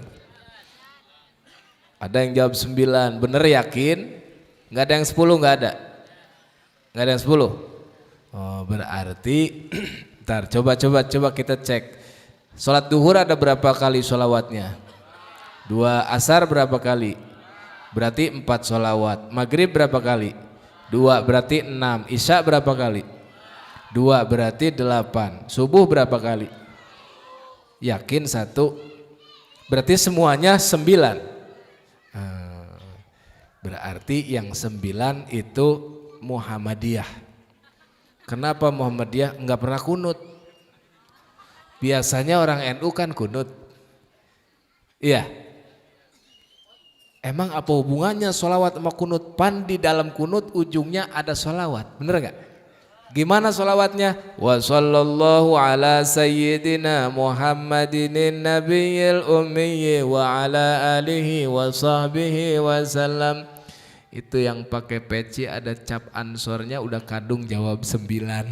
Ada yang jawab 9. Bener yakin? Nggak ada yang 10, nggak ada? Nggak ada yang 10? Oh berarti ntar coba kita cek. Sholat duhur ada berapa kali sholawatnya? 2. Asar berapa kali? Berarti 4 sholawat. Maghrib berapa kali? 2 berarti 6. Isya berapa kali? 2 berarti 8. Subuh berapa kali? Yakin 1? Berarti semuanya 9. Berarti yang 9 itu Muhammadiyah. Kenapa Muhammadiyah enggak pernah kunut? Biasanya orang NU kan kunut. Iya. Emang apa hubungannya sholawat sama kunut? Pan di dalam kunut ujungnya ada sholawat. Bener gak? Gimana sholawatnya? Wa sallallahu ala sayyidina Muhammadin nabiyil ummiyi wa ala alihi wa sahbihi wa sallam. Itu yang pakai peci ada cap ansornya udah kadung jawab 9.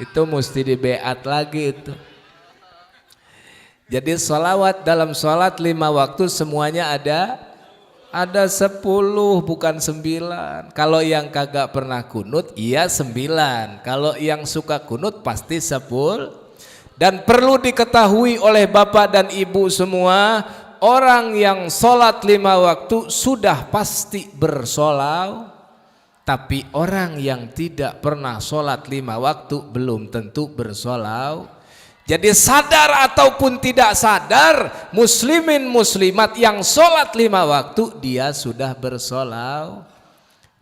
Itu mesti dibeat lagi itu. Jadi sholawat dalam sholat 5 waktu semuanya ada 10 bukan 9. Kalau yang kagak pernah kunut iya 9. Kalau yang suka kunut pasti 10. Dan perlu diketahui oleh bapak dan ibu semua, orang yang sholat 5 waktu sudah pasti bersolau. Tapi orang yang tidak pernah sholat 5 waktu belum tentu bersolau. Jadi sadar ataupun tidak sadar, muslimin muslimat yang sholat 5 waktu dia sudah bersolau.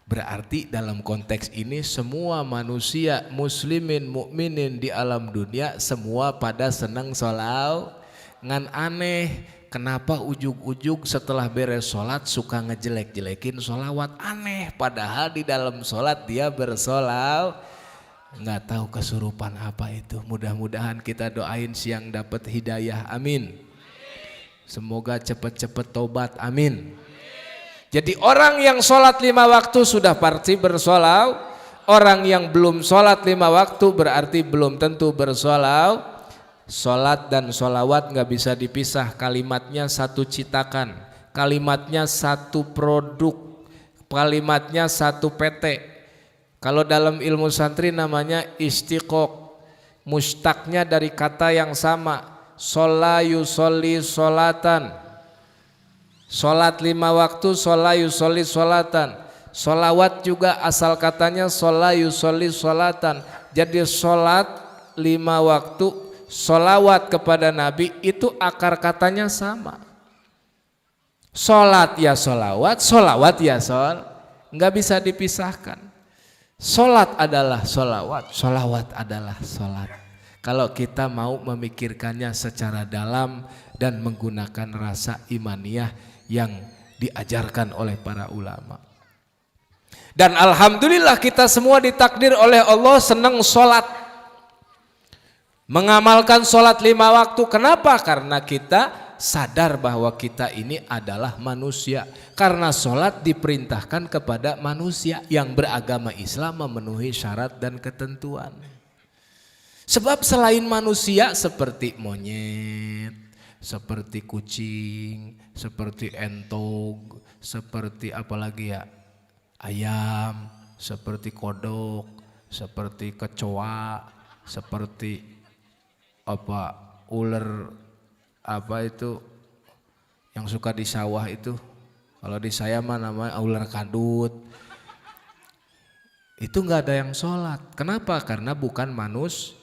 Berarti dalam konteks ini semua manusia muslimin mukminin di alam dunia semua pada senang solau. Ngan aneh, kenapa ujug-ujug setelah beres sholat suka ngejelek-jelekin sholawat? Aneh, padahal di dalam sholat dia bersolau. Nggak tahu kesurupan apa itu. Mudah-mudahan kita doain siang dapat hidayah, amin. Semoga cepat-cepat tobat, amin. Jadi orang yang sholat 5 waktu sudah pasti bersolau. Orang yang belum sholat 5 waktu berarti belum tentu bersolau. Sholat dan sholawat nggak bisa dipisah. Kalimatnya satu citakan, kalimatnya satu produk, kalimatnya satu PT. Kalau dalam ilmu santri namanya istiqoq, mustaknya dari kata yang sama. Shola yusolli sholatan, sholat 5 waktu, shola yusolli sholatan. Sholawat juga asal katanya shola yusolli sholatan. Jadi sholat 5 waktu, sholawat kepada Nabi itu akar katanya sama. Sholat ya sholawat, sholawat ya shol, nggak bisa dipisahkan. Sholat adalah sholawat, sholawat adalah sholat. Kalau kita mau memikirkannya secara dalam dan menggunakan rasa imaniyah yang diajarkan oleh para ulama. Dan alhamdulillah kita semua ditakdir oleh Allah senang sholat. Mengamalkan sholat 5 waktu. Kenapa? Karena kita sadar bahwa kita ini adalah manusia. Karena sholat diperintahkan kepada manusia yang beragama Islam memenuhi syarat dan ketentuan. Sebab selain manusia seperti monyet, seperti kucing, seperti entog, seperti apalagi ya, ayam, seperti kodok, seperti kecoa, seperti apa ular, apa itu yang suka di sawah itu, kalau di saya mah namanya ular kadut. Itu nggak ada yang sholat. Kenapa? Karena bukan manus,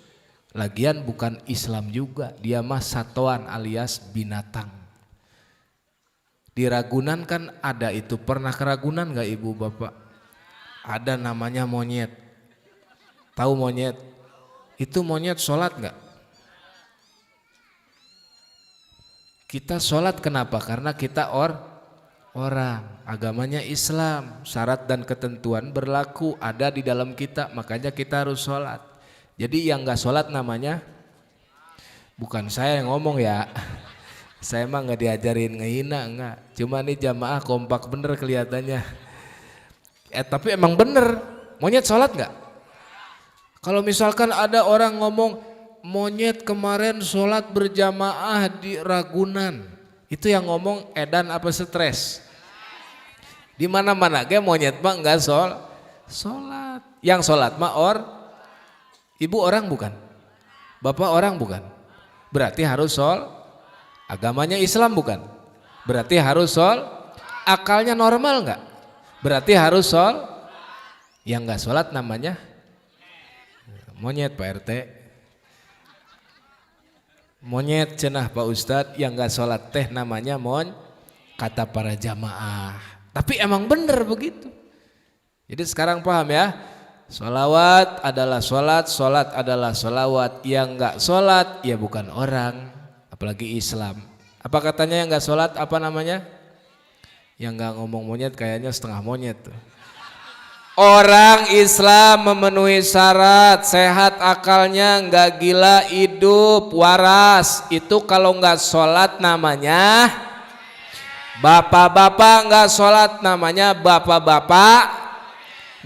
lagian bukan Islam juga. Dia mah satuan alias binatang. Di Ragunan kan ada itu. Pernah ke Ragunan nggak ibu bapak? Ada namanya monyet. Tahu monyet? Itu monyet sholat nggak? Kita sholat kenapa? Karena kita orang, agamanya Islam, syarat dan ketentuan berlaku ada di dalam kita, makanya kita harus sholat. Jadi yang nggak sholat namanya, bukan saya yang ngomong ya, saya mah nggak diajarin ngehina, enggak. Cuma nih jamaah kompak bener kelihatannya. Tapi emang bener, monyet sholat nggak? Kalau misalkan ada orang ngomong monyet kemarin sholat berjamaah di Ragunan, itu yang ngomong edan apa stres? Di mana-mana ge monyet mah nggak sholat. Yang sholat mah ibu orang bukan, bapak orang bukan. Berarti harus agamanya Islam bukan? Berarti harus akalnya normal nggak? Berarti harus yang nggak sholat namanya monyet Pak RT. Monyet cenah Pak Ustadz, yang nggak sholat teh namanya kata para jamaah. Tapi emang bener begitu. Jadi sekarang paham ya, sholawat adalah sholat, sholat adalah sholawat. Yang nggak sholat ya bukan orang, apalagi Islam. Apa katanya yang nggak sholat apa namanya? Yang nggak ngomong monyet kayaknya setengah monyet tuh. Orang Islam memenuhi syarat, sehat akalnya, nggak gila, hidup, waras. Itu kalau nggak sholat namanya bapak-bapak, nggak sholat namanya bapak-bapak.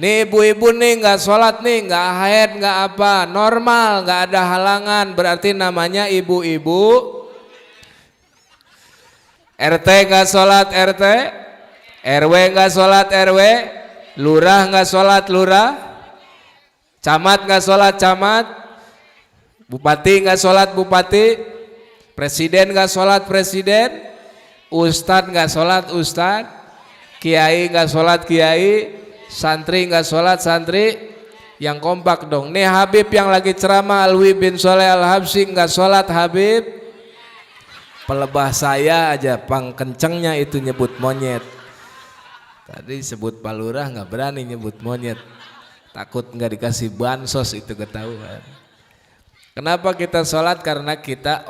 Nih ibu-ibu nih nggak sholat nih, nggak haid, nggak apa, normal, nggak ada halangan, berarti namanya ibu-ibu. RT nggak sholat RT, RW nggak sholat RW, lurah nggak sholat lurah, camat nggak sholat camat, bupati nggak sholat bupati, presiden nggak sholat presiden, ustad nggak sholat ustad, kiai nggak sholat kiai, santri nggak sholat santri. Yang kompak dong. Nih Habib yang lagi ceramah Alwi bin Soleh Al-Habsyi nggak sholat Habib. Pelebah saya aja pang kencengnya itu nyebut monyet. Tadi sebut Pak Lurah nggak berani nyebut monyet, takut nggak dikasih bansos itu ketahuan. Kenapa kita sholat? Karena kita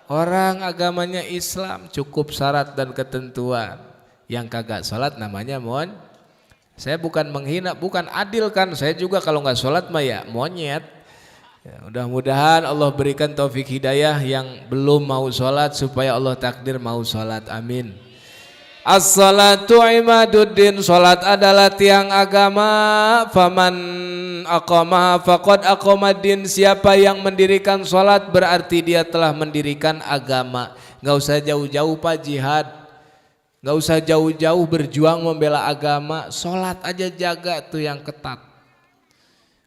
orang agamanya Islam, cukup syarat dan ketentuan. Yang kagak sholat namanya saya bukan menghina, bukan adil kan, saya juga kalau nggak sholat mah ya monyet. Ya, mudah-mudahan Allah berikan taufik hidayah yang belum mau sholat supaya Allah takdir mau sholat, amin. As-salatu imaduddin, salat adalah tiang agama. Faman aqamaha faqad aqamaddin, siapa yang mendirikan salat berarti dia telah mendirikan agama. Enggak usah jauh-jauh Pak jihad, enggak usah jauh-jauh berjuang membela agama, salat aja jaga tuh yang ketat.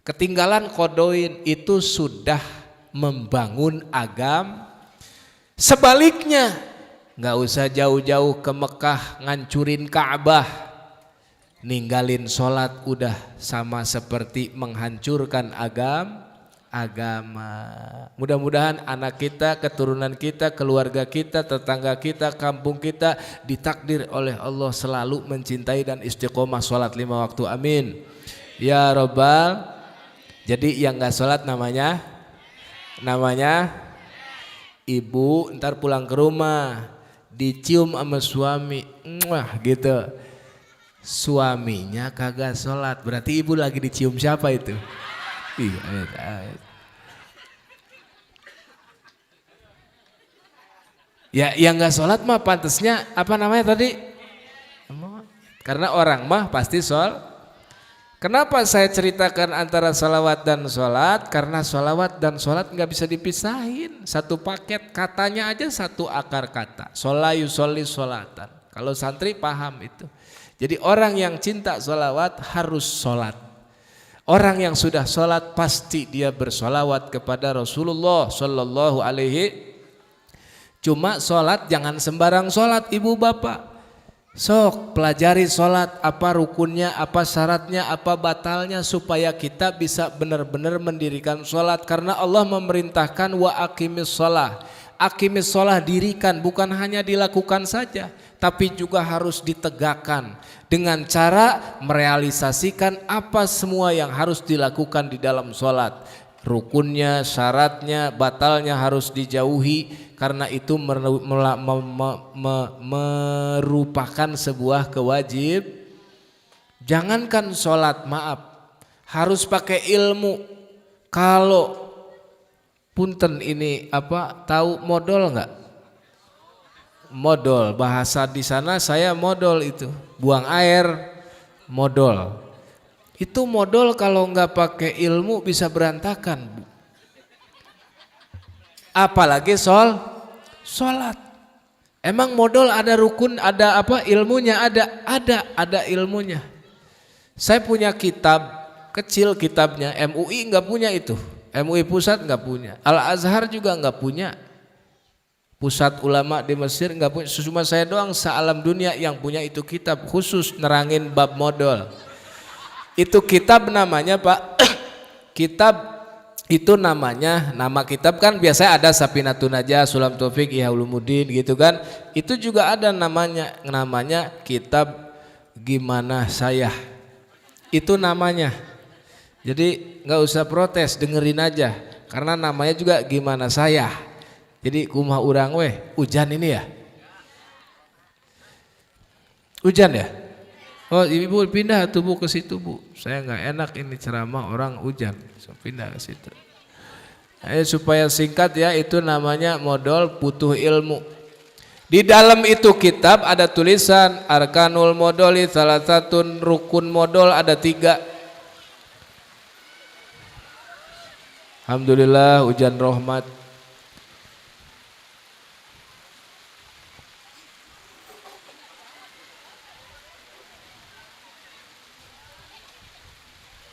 Ketinggalan kodoin itu sudah membangun agama. Sebaliknya nggak usah jauh-jauh ke Mekah ngancurin Ka'bah, ninggalin sholat udah sama seperti menghancurkan agama. Mudah-mudahan anak kita, keturunan kita, keluarga kita, tetangga kita, kampung kita ditakdir oleh Allah selalu mencintai dan istiqomah sholat 5 waktu, amin ya Rabbal. Jadi yang nggak sholat namanya ibu, ntar pulang ke rumah dicium sama suami, wah gitu, suaminya kagak sholat, berarti ibu lagi dicium siapa itu? Ya yang nggak sholat mah pantasnya apa namanya tadi? Karena orang mah pasti sholat. Kenapa saya ceritakan antara salawat dan sholat? Karena salawat dan sholat nggak bisa dipisahin, satu paket, katanya aja satu akar kata. Sholat yusolli sholatan. Kalau santri paham itu. Jadi orang yang cinta salawat harus sholat. Orang yang sudah sholat pasti dia bersolawat kepada Rasulullah Sallallahu Alaihi. Cuma sholat jangan sembarang sholat ibu bapak. Sok pelajari sholat, apa rukunnya, apa syaratnya, apa batalnya, supaya kita bisa benar-benar mendirikan sholat. Karena Allah memerintahkan wa aqimis sholah. Aqimis sholah, dirikan, bukan hanya dilakukan saja, tapi juga harus ditegakkan dengan cara merealisasikan apa semua yang harus dilakukan di dalam sholat. Rukunnya, syaratnya, batalnya harus dijauhi, karena itu merupakan sebuah kewajib. Jangankan sholat, maaf, harus pakai ilmu. Kalau punten ini apa, tahu modal nggak? Modal, bahasa di sana saya modal itu, buang air, modal. Itu modal kalau nggak pakai ilmu bisa berantakan, Bu. Apalagi sholat. Emang modal ada rukun, ada apa ilmunya? Ada ilmunya. Saya punya kitab kecil, kitabnya MUI nggak punya itu, MUI pusat nggak punya, Al Azhar juga nggak punya, pusat ulama di Mesir nggak punya. Cuma saya doang se-alam dunia yang punya itu kitab khusus nerangin bab modal. Itu kitab namanya Pak, kitab itu namanya, nama kitab kan biasanya ada Safinatun Najah, Sulam Taufik, Ihya Ulumuddin gitu kan. Itu juga ada namanya kitab Gimana Saya. Itu namanya. Jadi nggak usah protes, dengerin aja. Karena namanya juga Gimana Saya. Jadi kumaha urang weh, hujan ini ya? Hujan ya? Oh ibu pindah tuh Bu ke situ Bu, saya nggak enak ini ceramah orang hujan, so, pindah ke situ. Supaya singkat ya, itu namanya modal butuh ilmu. Di dalam itu kitab ada tulisan arkanul modali salah satu rukun modal ada 3. Alhamdulillah hujan rahmat.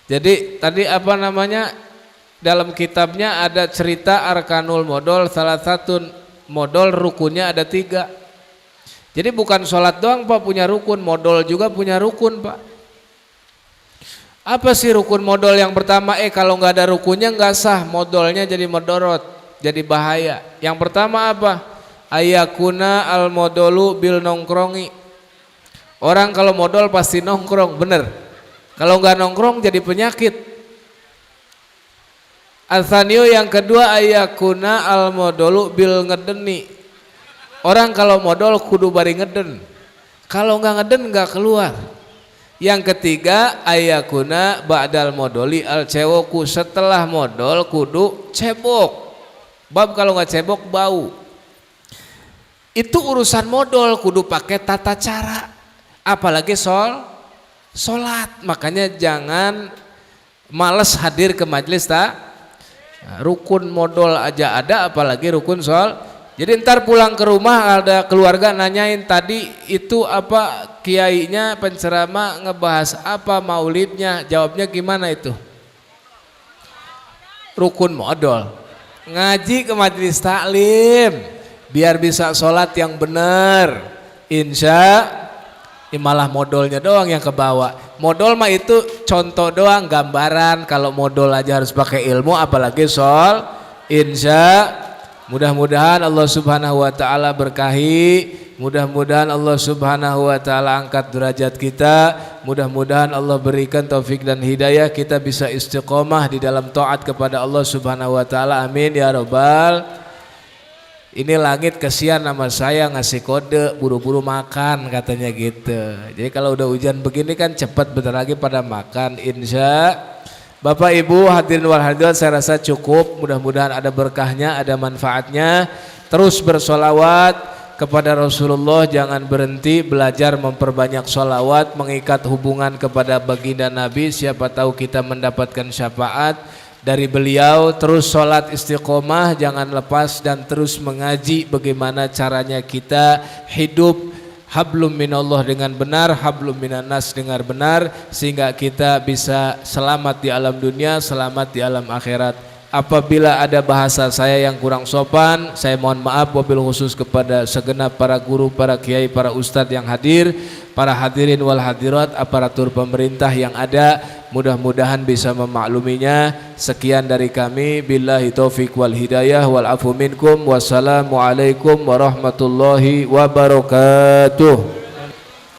Jadi tadi apa namanya, dalam kitabnya ada cerita arkanul modal, salah satu modal rukunnya ada 3. Jadi bukan sholat doang Pak punya rukun, modal juga punya rukun Pak. Apa sih rukun modal yang pertama? Kalau nggak ada rukunnya nggak sah, modalnya jadi modorot, jadi bahaya. Yang pertama apa? Ayakuna al modolu bil nongkrongi. Orang kalau modal pasti nongkrong, bener. Kalau nggak nongkrong jadi penyakit. Al-Thaniyu yang kedua ayakuna al-modolu bil ngedeni. Orang kalau modal kudu bari ngeden. Kalau nggak ngeden nggak keluar. Yang ketiga ayakuna ba'dal modoli al-cewoku. Setelah modal kudu cebok. Bab kalau nggak cebok bau. Itu urusan modal kudu pakai tata cara. Apalagi sholat, makanya jangan males hadir ke majelis rukun modal aja ada, apalagi rukun sholat. Jadi ntar pulang ke rumah ada keluarga nanyain tadi itu apa kiainya penceramah ngebahas apa maulidnya, jawabnya gimana itu? Rukun modal. Ngaji ke majelis taklim biar bisa sholat yang benar. Malah modalnya doang yang kebawa. Modal mah itu contoh doang, gambaran. Kalau modal aja harus pakai ilmu, apalagi soal. Mudah-mudahan Allah Subhanahu wa taala berkahi. Mudah-mudahan Allah Subhanahu wa taala angkat derajat kita. Mudah-mudahan Allah berikan taufik dan hidayah, kita bisa istiqomah di dalam taat kepada Allah Subhanahu wa taala. Amin ya rabbal. Ini langit kesian sama saya ngasih kode buru-buru makan katanya gitu. Jadi kalau udah hujan begini kan cepat bentar lagi pada makan insya. Bapak Ibu hadirin wal hadirat, saya rasa cukup. Mudah-mudahan ada berkahnya, ada manfaatnya. Terus bersolawat kepada Rasulullah, jangan berhenti belajar memperbanyak solawat, mengikat hubungan kepada baginda Nabi. Siapa tahu kita mendapatkan syafaat dari beliau. Terus sholat istiqomah, jangan lepas, dan terus mengaji bagaimana caranya kita hidup hablum minallah dengan benar, hablum minannas dengan benar, sehingga kita bisa selamat di alam dunia, selamat di alam akhirat. Apabila ada bahasa saya yang kurang sopan, saya mohon maaf. Wabil khusus kepada segenap para guru, para kiai, para ustadz yang hadir, para hadirin wal hadirat, aparatur pemerintah yang ada, mudah-mudahan bisa memakluminya. Sekian dari kami, billahi taufiq wal hidayah wal afu minkum. Wassalamualaikum warahmatullahi wabarakatuh.